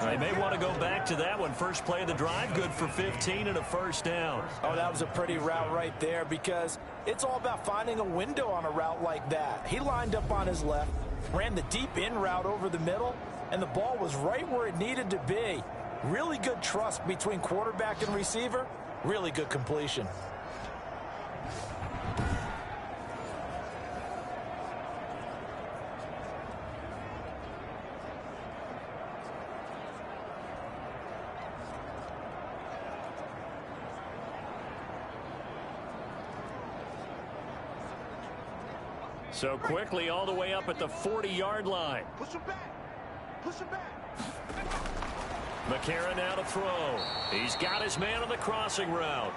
They may want to go back to that one. First play of the drive, good for 15 and a first down. Oh, that was a pretty route right there because it's all about finding a window on a route like that. He lined up on his left, ran the deep in route over the middle, and the ball was right where it needed to be. Really good trust between quarterback and receiver. Really good completion. So quickly all the way up at the 40-yard line. Push him back. Push him back. McCarron now to throw. He's got his man on the crossing route.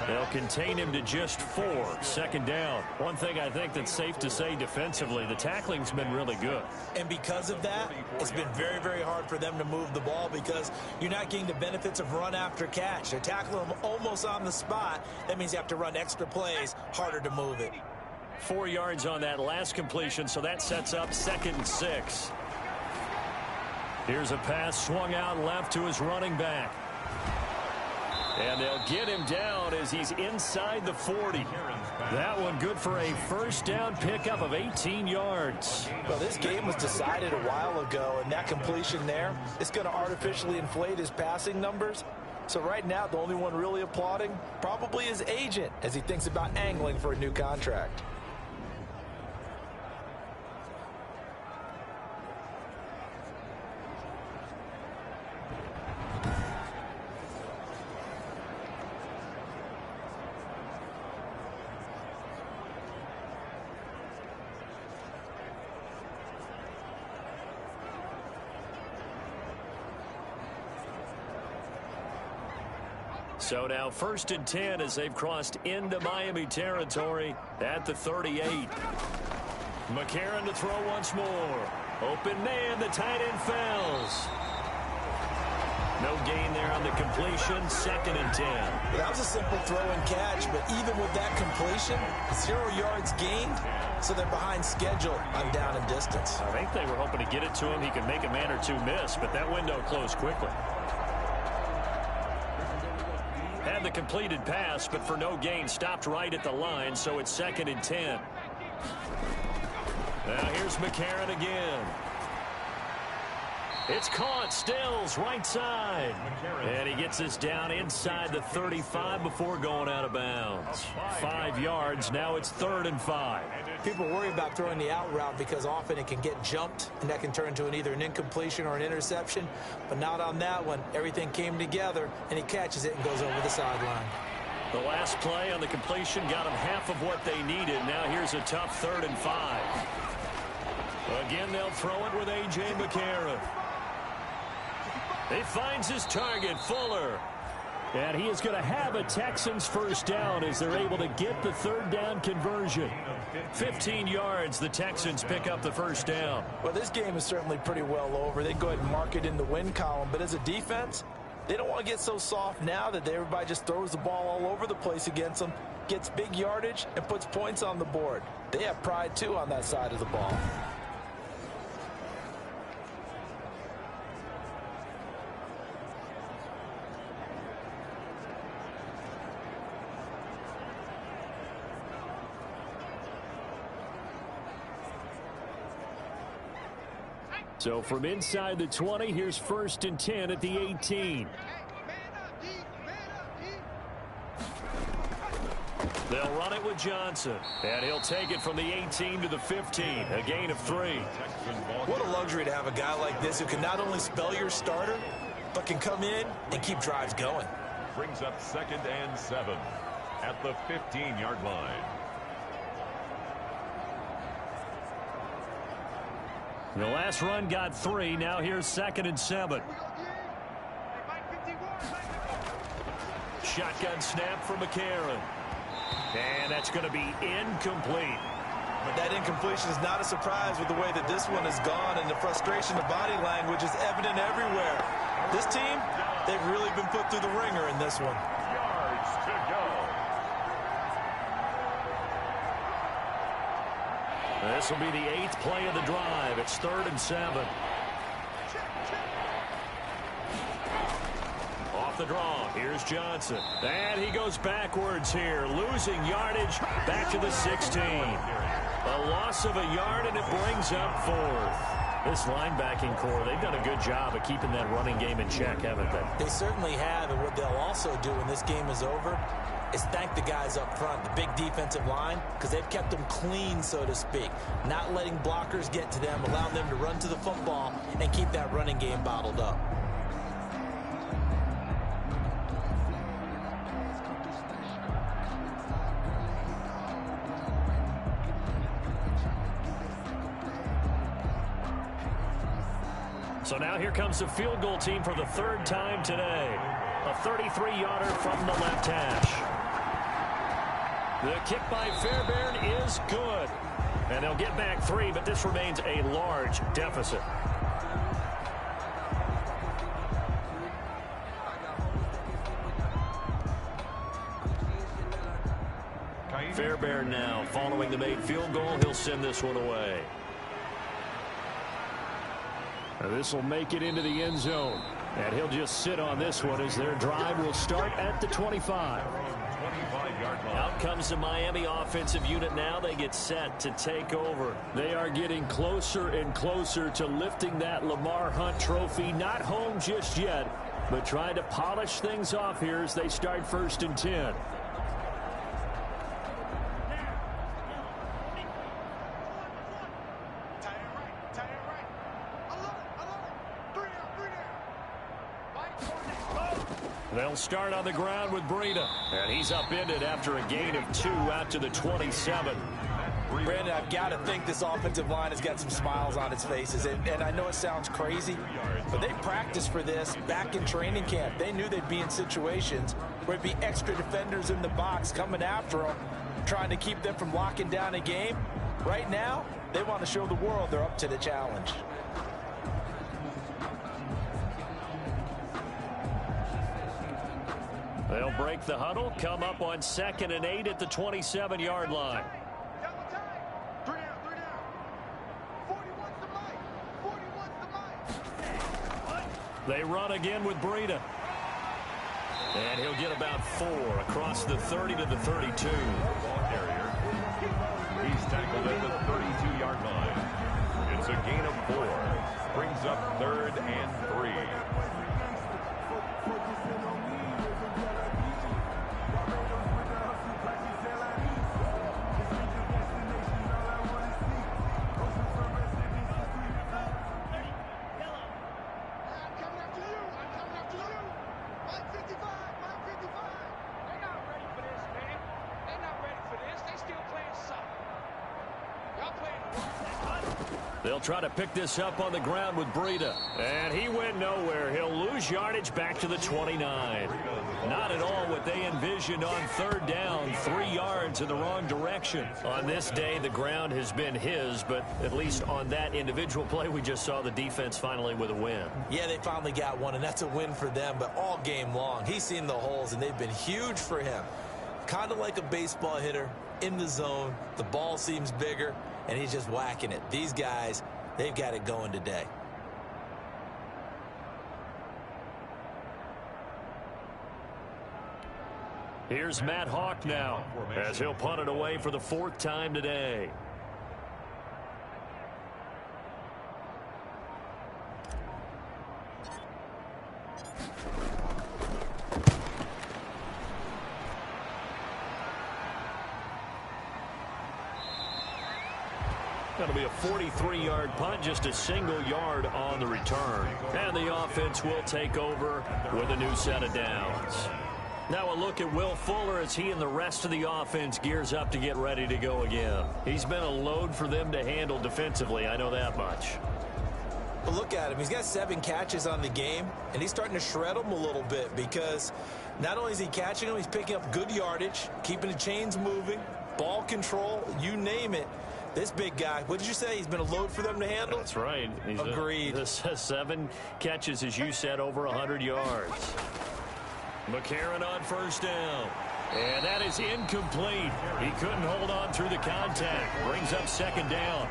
They'll contain him to just 4. 2nd down. One thing I think that's safe to say defensively, the tackling's been really good. And because of that, it's been very, very hard for them to move the ball because you're not getting the benefits of run after catch. They're tackling them almost on the spot. That means you have to run extra plays, harder to move it. 4 yards on that last completion, so that sets up 2nd and 6. Here's a pass swung out left to his running back. And they'll get him down as he's inside the 40. That one good for a first down pickup of 18 yards. Well, this game was decided a while ago, and that completion there is going to artificially inflate his passing numbers. So right now, the only one really applauding probably his agent as he thinks about angling for a new contract. So now 1st and 10 as they've crossed into Miami territory at the 38. McCarron to throw once more. Open man, the tight end falls. No gain there on the completion, 2nd and 10. That was a simple throw and catch, but even with that completion, 0 yards gained, so they're behind schedule on down and distance. I think they were hoping to get it to him. He could make a man or two miss, but that window closed quickly. Had the completed pass, but for no gain, stopped right at the line, so it's 2nd and 10. Now here's McCarron again. It's caught. Stills right side. And he gets us down inside the 35 before going out of bounds. 5 yards. Now it's 3rd and 5. People worry about throwing the out route because often it can get jumped, and that can turn into either an incompletion or an interception. But not on that one. Everything came together, and he catches it and goes over the sideline. The last play on the completion got him half of what they needed. Now here's a tough 3rd and 5. Again, they'll throw it with A.J. McCarron. He finds his target, Fuller. And he is going to have a Texans first down as they're able to get the 3rd down conversion. 15 yards, the Texans pick up the first down. Well, this game is certainly pretty well over. They go ahead and mark it in the win column. But as a defense, they don't want to get so soft now that everybody just throws the ball all over the place against them, gets big yardage, and puts points on the board. They have pride, too, on that side of the ball. So from inside the 20, here's 1st and 10 at the 18. They'll run it with Johnson. And he'll take it from the 18 to the 15. A gain of 3. What a luxury to have a guy like this who can not only spell your starter, but can come in and keep drives going. Brings up 2nd and 7 at the 15-yard line. The last run got 3. Now here's 2nd and 7. Shotgun snap for McCarron. And that's going to be incomplete. But that incompletion is not a surprise with the way that this one has gone, and the frustration of body language is evident everywhere. This team, they've really been put through the ringer in this one. Yards to go. This will be the 8th play of the drive. It's 3rd and 7. Off the draw. Here's Johnson. And he goes backwards here. Losing yardage back to the 16. A loss of a yard, and it brings up 4th. This linebacking core, they've done a good job of keeping that running game in check, haven't they? They certainly have, and what they'll also do when this game is over is thank the guys up front, the big defensive line, because they've kept them clean, so to speak. Not letting blockers get to them, allowing them to run to the football and keep that running game bottled up. So now here comes the field goal team for the 3rd time today. A 33-yarder from the left hash. The kick by Fairbairn is good. And they'll get back 3, but this remains a large deficit. Fairbairn now following the made field goal. He'll send this one away. This will make it into the end zone. And he'll just sit on this one as their drive will start at the 25. Out comes the Miami offensive unit now. They get set to take over. They are getting closer and closer to lifting that Lamar Hunt trophy. Not home just yet, but trying to polish things off here as they start 1st and 10. They'll start on the ground with Breida. And he's upended after a gain of 2 out to the 27. Brandon, I've got to think this offensive line has got some smiles on its faces. And I know it sounds crazy, but they practiced for this back in training camp. They knew they'd be in situations where it'd be extra defenders in the box coming after them, trying to keep them from locking down a game. Right now, they want to show the world they're up to the challenge. They'll break the huddle, come up on 2nd and 8 at the 27-yard line. Double time. 3 down, 3 down. 41's the mic. 41's the mic. They run again with Breida. And he'll get about 4 across the 30 to the 32. Ball carrier. He's tackled at the 32-yard line. It's a gain of 4. Brings up 3rd and 3. They'll try to pick this up on the ground with Breida. And he went nowhere. He'll lose yardage back to the 29. Not at all what they envisioned on 3rd down. 3 yards in the wrong direction. On this day, the ground has been his, but at least on that individual play, we just saw the defense finally with a win. Yeah, they finally got one, and that's a win for them, but all game long, he's seen the holes, and they've been huge for him. Kind of like a baseball hitter in the zone. The ball seems bigger, and he's just whacking it. These guys, they've got it going today. Here's Matt Hawk now, as he'll punt it away for the 4th time today. That'll be a 43-yard punt, just a single yard on the return. And the offense will take over with a new set of downs. Now a look at Will Fuller as he and the rest of the offense gears up to get ready to go again. He's been a load for them to handle defensively, I know that much. But look at him. He's got 7 catches on the game, and he's starting to shred them a little bit because not only is he catching them, he's picking up good yardage, keeping the chains moving, ball control, you name it. This big guy, what did you say? He's been a load for them to handle? That's right. He's Agreed. 7 catches, as you said, over 100 yards. McCarron on 1st down. And that is incomplete. He couldn't hold on through the contact. Brings up 2nd down.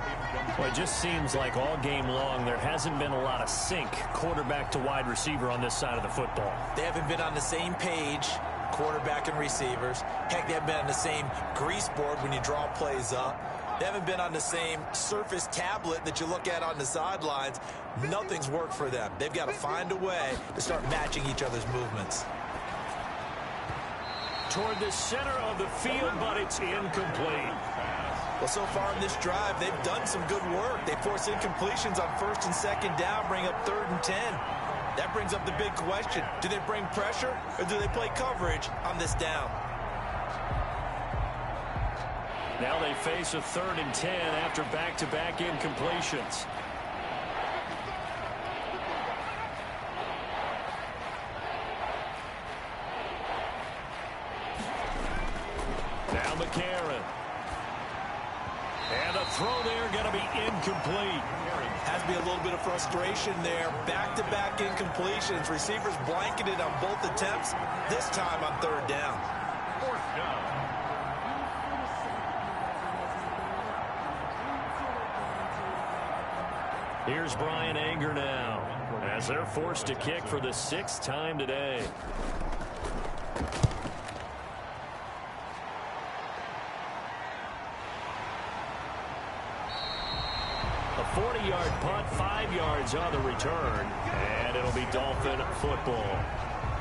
Well, it just seems like all game long there hasn't been a lot of sync quarterback to wide receiver on this side of the football. They haven't been on the same page, quarterback and receivers. Heck, they haven't been on the same grease board when you draw plays up. They haven't been on the same surface tablet that you look at on the sidelines. Nothing's worked for them. They've got to find a way to start matching each other's movements. Toward the center of the field, but it's incomplete. Well, so far in this drive, they've done some good work. They force incompletions on 1st and 2nd down, bring up 3rd and 10. That brings up the big question. Do they bring pressure or do they play coverage on this down? Now they face a 3rd and 10 after back-to-back incompletions. Now McCarron. And a throw there going to be incomplete. Has to be a little bit of frustration there. Back-to-back incompletions. Receivers blanketed on both attempts, this time on 3rd down. 4th down. Here's Brian Anger now, as they're forced to kick for the 6th time today. A 40-yard punt, 5 yards on the return, and it'll be Dolphin football.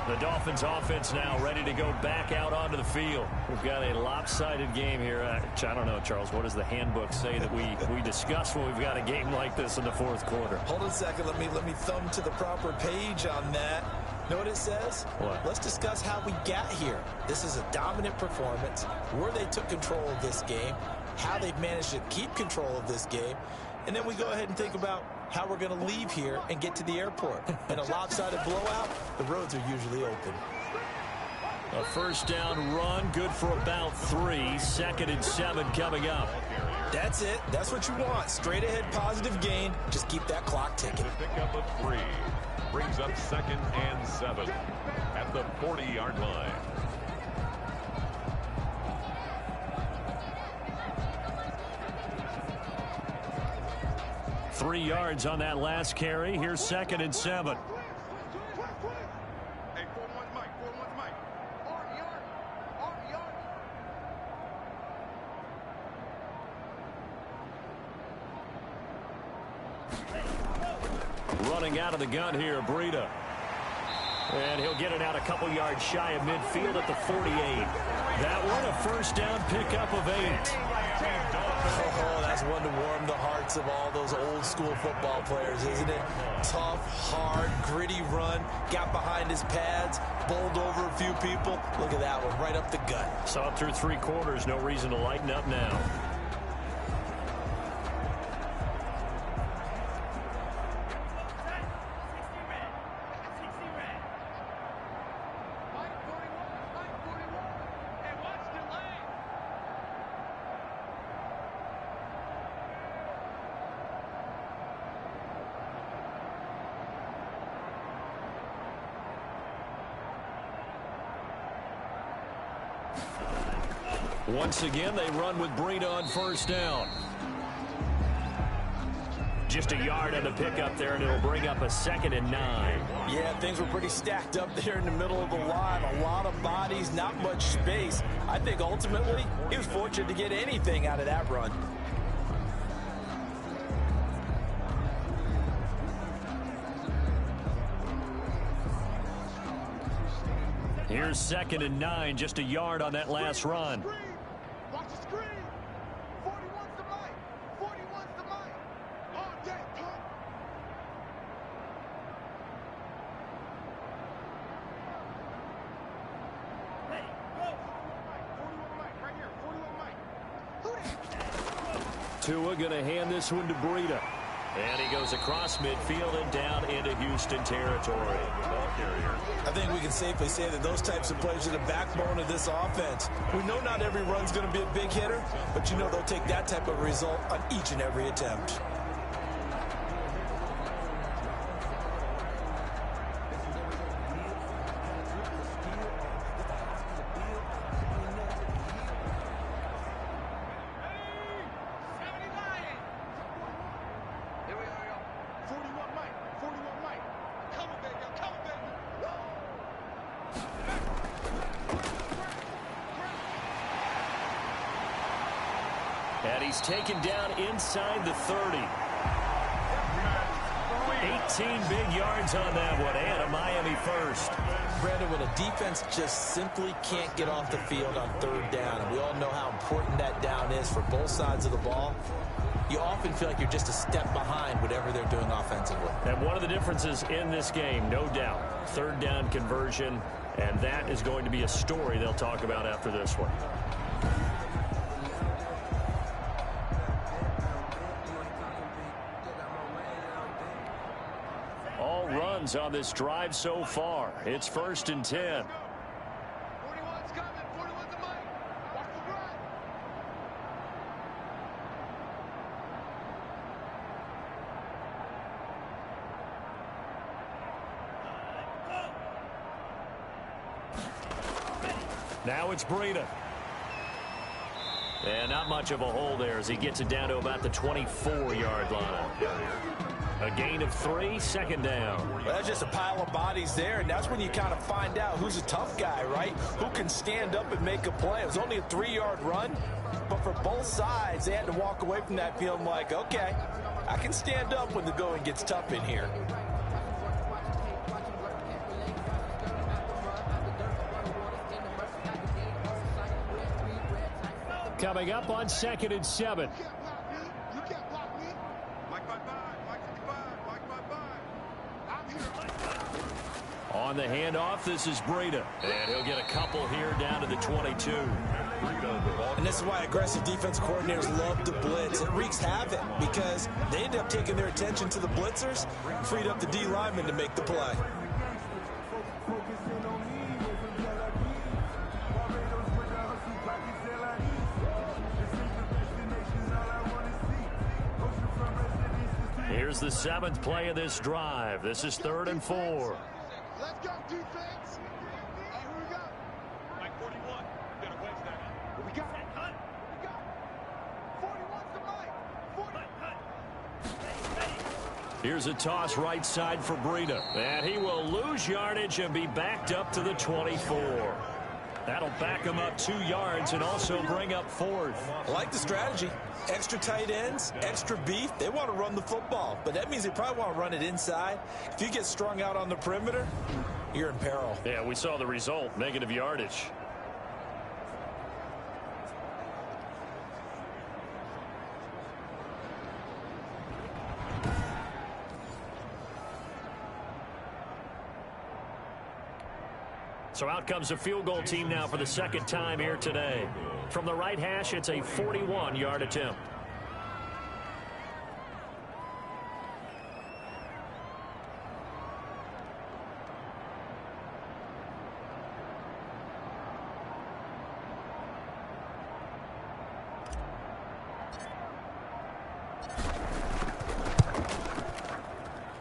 The Dolphins offense now ready to go back out onto the field. We've got a lopsided game here. I don't know, Charles, what does the handbook say that we discuss when we've got a game like this in the 4th quarter? Hold on a second. Let me thumb to the proper page on that. Know what it says? What? Let's discuss how we got here. This is a dominant performance where they took control of this game, how they've managed to keep control of this game. And then we go ahead and think about how we're going to leave here and get to the airport. In a lopsided blowout, the roads are usually open. A first down run, good for about 3. 2nd and 7 coming up. That's it. That's what you want. Straight ahead positive gain. Just keep that clock ticking. Pickup of 3 brings up 2nd and 7 at the 40-yard line. Three yards on that last carry. Here's 2nd and 7. Hey, 4-1's Mike. 4-1's Mike. Army. Running out of the gun here, Breida. And he'll get it out a couple yards shy of midfield at the 48. That one a first down pickup of 8. Oh, that's one to warm the hearts of all those old school football players, isn't it? Tough, hard, gritty run. Got behind his pads, bowled over a few people. Look at that one, right up the gut. Saw it through 3 quarters. No reason to lighten up now. Once again, they run with Breida on first down. Just a yard on the pickup there, and it'll bring up a 2nd and 9. Yeah, things were pretty stacked up there in the middle of the line. A lot of bodies, not much space. I think ultimately he was fortunate to get anything out of that run. Here's 2nd and 9, just a yard on that last run. Watch the screen. 41's the Mike. 41's the Mike. All day, pump. Ready, go. 41 Mike, right here. 41 Mike. Who that? Tua going to hand this one to Breida. And he goes across midfield and down into Houston territory. I think we can safely say that those types of plays are the backbone of this offense. We know not every run's going to be a big hitter, but you know they'll take that type of result on each and every attempt. And he's taken down inside the 30. 18 big yards on that one, and a Miami first. Brandon, when a defense just simply can't get off the field on 3rd down, and we all know how important that down is for both sides of the ball, you often feel like you're just a step behind whatever they're doing offensively. And one of the differences in this game, no doubt, 3rd down conversion, and that is going to be a story they'll talk about after this one. All runs on this drive so far. It's 1st and 10. 41's coming. 41's the Mike. Watch the run. Now it's Breida. And not much of a hole there as he gets it down to about the 24-yard line. A gain of 3, 2nd down. Well, that's just a pile of bodies there, and that's when you kind of find out who's a tough guy, right? Who can stand up and make a play. It was only a 3-yard run, but for both sides, they had to walk away from that feeling like, okay, I can stand up when the going gets tough in here. Coming up on 2nd and 7. You can't block me. Mike 55. Mike 55. Mike 55. I'm here. On the handoff, this is Breida. And he'll get a couple here down to the 22. And this is why aggressive defense coordinators love to blitz. It wreaks havoc because they end up taking their attention to the blitzers and freed up the D lineman to make the play. Here's the 7th play of this drive. This is 3rd and 4. Let's go, defense. Here we go. Mike 41. Better wedge that. We got it. Hunt. We got it. 41's the Mike. 40. Here's a toss right side for Breida. And he will lose yardage and be backed up to the 24. That'll back him up 2 yards and also bring up 4th. I like the strategy. Extra tight ends, extra beef. They want to run the football, but that means they probably want to run it inside. If you get strung out on the perimeter, you're in peril. Yeah, we saw the result, negative yardage. So out comes a field goal team now for the 2nd time here today. From the right hash, it's a 41-yard attempt.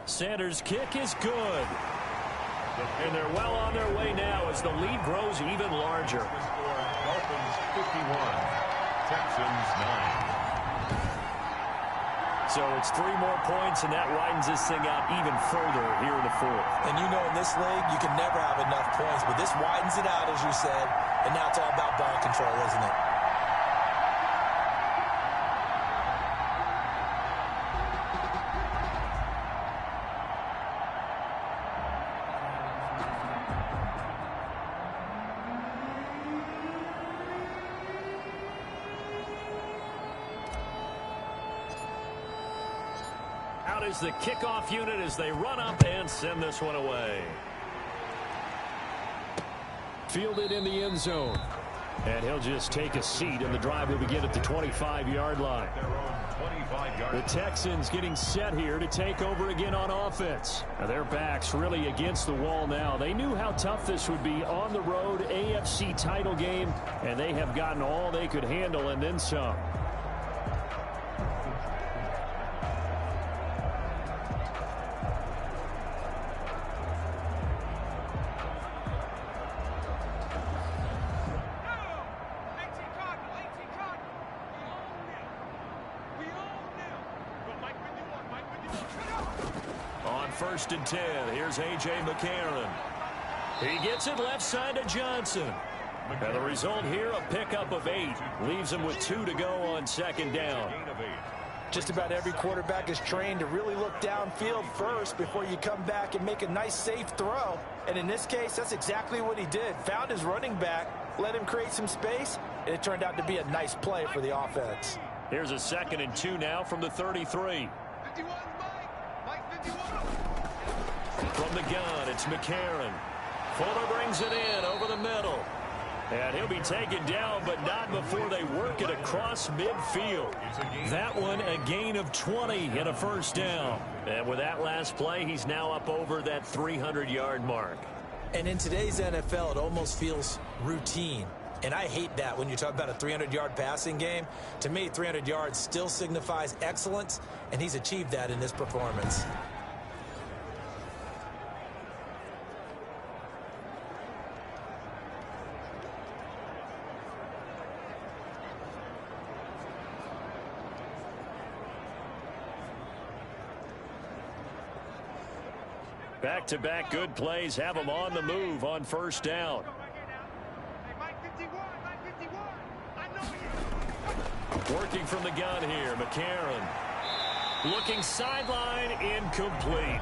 Sanders' kick is good. And they're well on their way now as the lead grows even larger. Dolphins 51, Texans 9. So it's 3 more points, and that widens this thing out even further here in the 4th. And you know in this league, you can never have enough points, but this widens it out, as you said, and now it's all about ball control, isn't it? Out is the kickoff unit as they run up and send this one away. Fielded in the end zone. And he'll just take a seat, and the drive will begin at the 25-yard line. The Texans getting set here to take over again on offense. Now their backs really against the wall now. They knew how tough this would be on the road, AFC title game, and they have gotten all they could handle and then some. On 1st and 10, here's A.J. McCarron. He gets it left side to Johnson. And the result here, a pickup of 8. Leaves him with 2 to go on 2nd down. Just about every quarterback is trained to really look downfield first before you come back and make a nice, safe throw. And in this case, that's exactly what he did. Found his running back, let him create some space, and it turned out to be a nice play for the offense. Here's a 2nd and 2 now from the 33. 51's Mike 51. From the gun, it's McCarron. Fuller brings it in over the middle. And he'll be taken down, but not before they work it across midfield. That one, a gain of 20 and a 1st down. And with that last play, he's now up over that 300-yard mark. And in today's NFL, it almost feels routine. And I hate that when you talk about a 300-yard passing game. To me, 300 yards still signifies excellence, and he's achieved that in this performance. Back-to-back good plays have him on the move on 1st down. Working from the gun here, McCarron. Looking sideline, incomplete.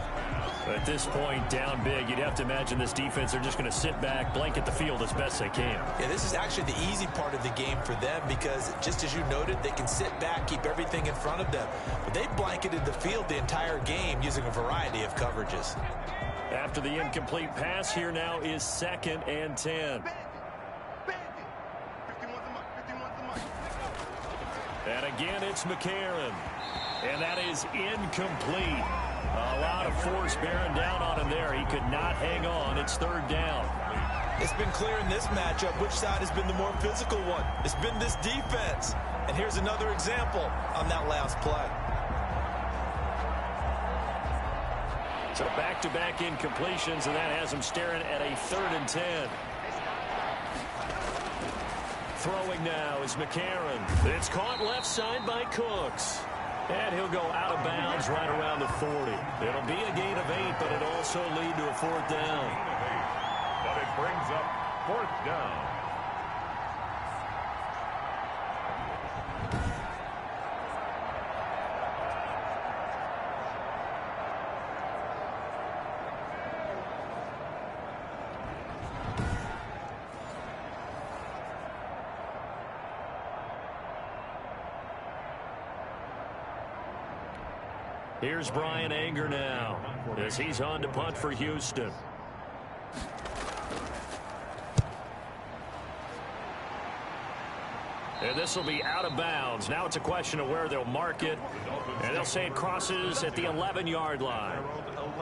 At this point, down big, you'd have to imagine this defense are just going to sit back, blanket the field as best they can. Yeah, this is actually the easy part of the game for them because, just as you noted, they can sit back, keep everything in front of them. But they've blanketed the field the entire game using a variety of coverages. After the incomplete pass, here now is 2nd and 10. And again, it's McCarron. And that is incomplete. A lot of force bearing down on him there. He could not hang on. It's third down. It's been clear in this matchup which side has been the more physical one. It's been this defense. And here's another example on that last play. So back-to-back incompletions, and that has him staring at a 3rd and 10. Throwing now is McCarron. It's caught left side by Cooks. And he'll go out of bounds right around the 40. It'll be a gain of 8, but it'll also lead to a 4th down. But it brings up 4th down. Here's Brian Anger now as he's on to punt for Houston. And this will be out of bounds. Now it's a question of where they'll mark it. And they'll say it crosses at the 11-yard line.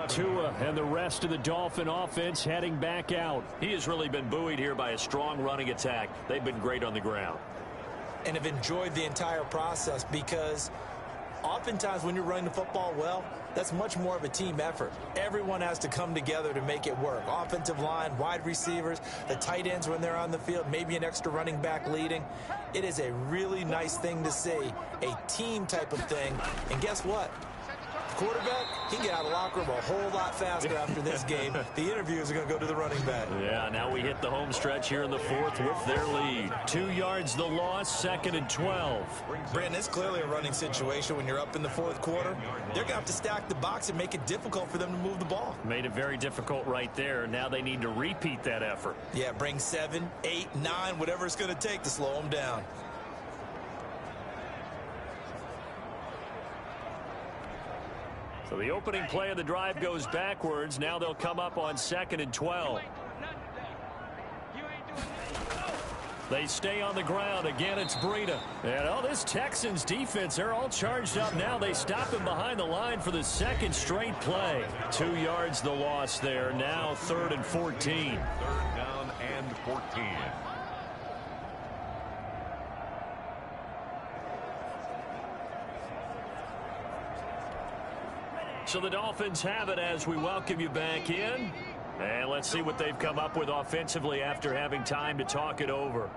Tua and the rest of the Dolphin offense heading back out. He has really been buoyed here by a strong running attack. They've been great on the ground. And have enjoyed the entire process because oftentimes when you're running the football well, that's much more of a team effort. Everyone has to come together to make it work. Offensive line, wide receivers, the tight ends when they're on the field, maybe an extra running back leading. It is a really nice thing to see, a team type of thing. And guess what? The quarterback, he can get out of the locker room a whole lot faster after this game. The interviews are going to go to the running back. Yeah, now we hit the home stretch here in the 4th with their lead. 2 yards the loss, 2nd and 12. Brandon, it's clearly a running situation when you're up in the 4th quarter. They're going to have to stack the box and make it difficult for them to move the ball. Made it very difficult right there. Now they need to repeat that effort. Yeah, bring 7, 8, 9, whatever it's going to take to slow them down. So the opening play of the drive goes backwards. Now they'll come up on 2nd and 12. They stay on the ground. Again, it's Breida. And this Texans defense, they're all charged up now. They stop him behind the line for the 2nd straight play. 2 yards the loss there. Now 3rd and 14. 3rd down and 14. So the Dolphins have it as we welcome you back in. And let's see what they've come up with offensively after having time to talk it over.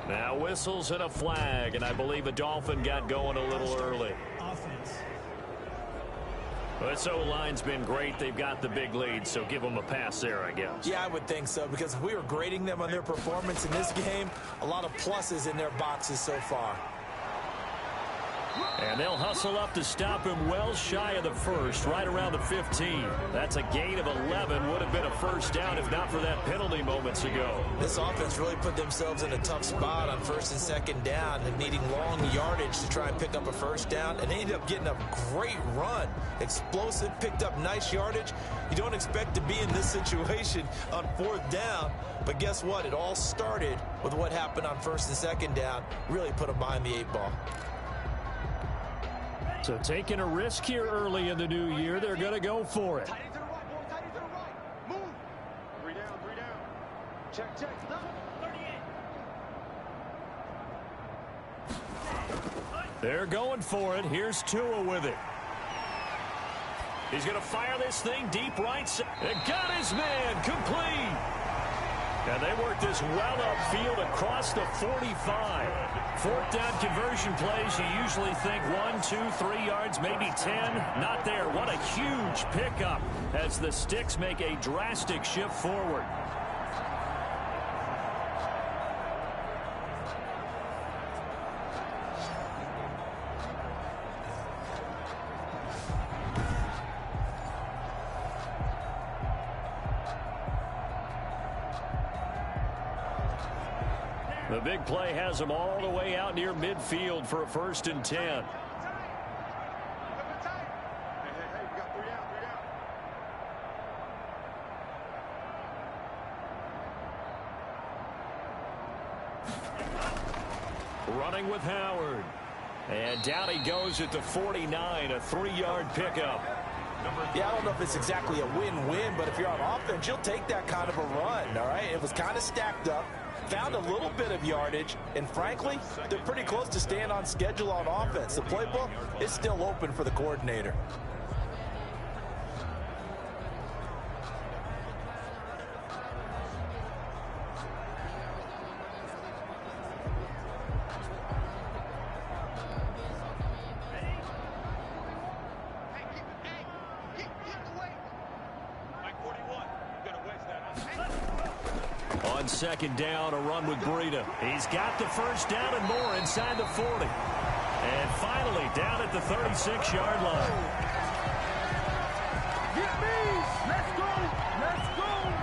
Now whistles and a flag, and I believe a Dolphin got going a little early. Offense. This O-line's been great. They've got the big lead, so give them a pass there, I guess. Yeah, I would think so, because if we were grading them on their performance in this game, a lot of pluses in their boxes so far. And they'll hustle up to stop him well shy of the 1st, right around the 15. That's a gain of 11. Would have been a 1st down if not for that penalty moments ago. This offense really put themselves in a tough spot on 1st and 2nd down and needing long yardage to try and pick up a 1st down. And they ended up getting a great run. Explosive, picked up nice yardage. You don't expect to be in this situation on 4th down. But guess what? It all started with what happened on 1st and 2nd down. Really put them behind the 8 ball. So taking a risk here early in the new year, they're going to go for it. Tight end to the right, boy. Tight end to the right. Move. 3 down, 3 down. Check, check. 38. They're going for it. Here's Tua with it. He's going to fire this thing deep right side. It got his man complete. And they work this well upfield across the 45. 4th down conversion plays, you usually think 1, 2, 3 yards, maybe 10. Not there. What a huge pickup as the Sticks make a drastic shift forward. The big play has them all the way out near midfield for a 1st and 10. Hey, we got 3 down, 3 down. Running with Howard. And down he goes at the 49, a 3-yard pickup. Yeah, I don't know if it's exactly a win-win, but if you're on offense, you'll take that kind of a run, all right? It was kind of stacked up, found a little bit of yardage, and frankly, they're pretty close to staying on schedule on offense. The playbook is still open for the coordinator. On second down, a run with Breida. He's got the first down and more inside the 40. And finally, down at the 36-yard line. Get me! Let's go! Let's go!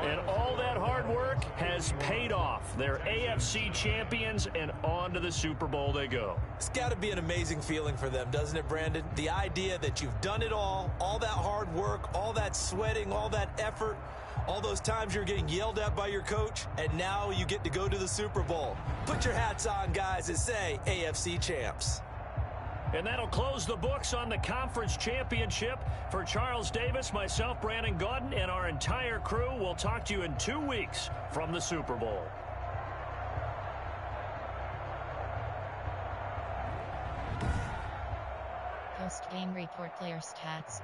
And all that hard work has paid off. They're AFC champions, and on to the Super Bowl they go. It's got to be an amazing feeling for them, doesn't it, Brandon? The idea that you've done it all that hard work, all that sweating, all that effort, all those times you're getting yelled at by your coach, and now you get to go to the Super Bowl. Put your hats on, guys, and say AFC champs. And that'll close the books on the conference championship. For Charles Davis, myself, Brandon Gaudin, and our entire crew, we'll talk to you in 2 weeks from the Super Bowl. Post-game report player stats.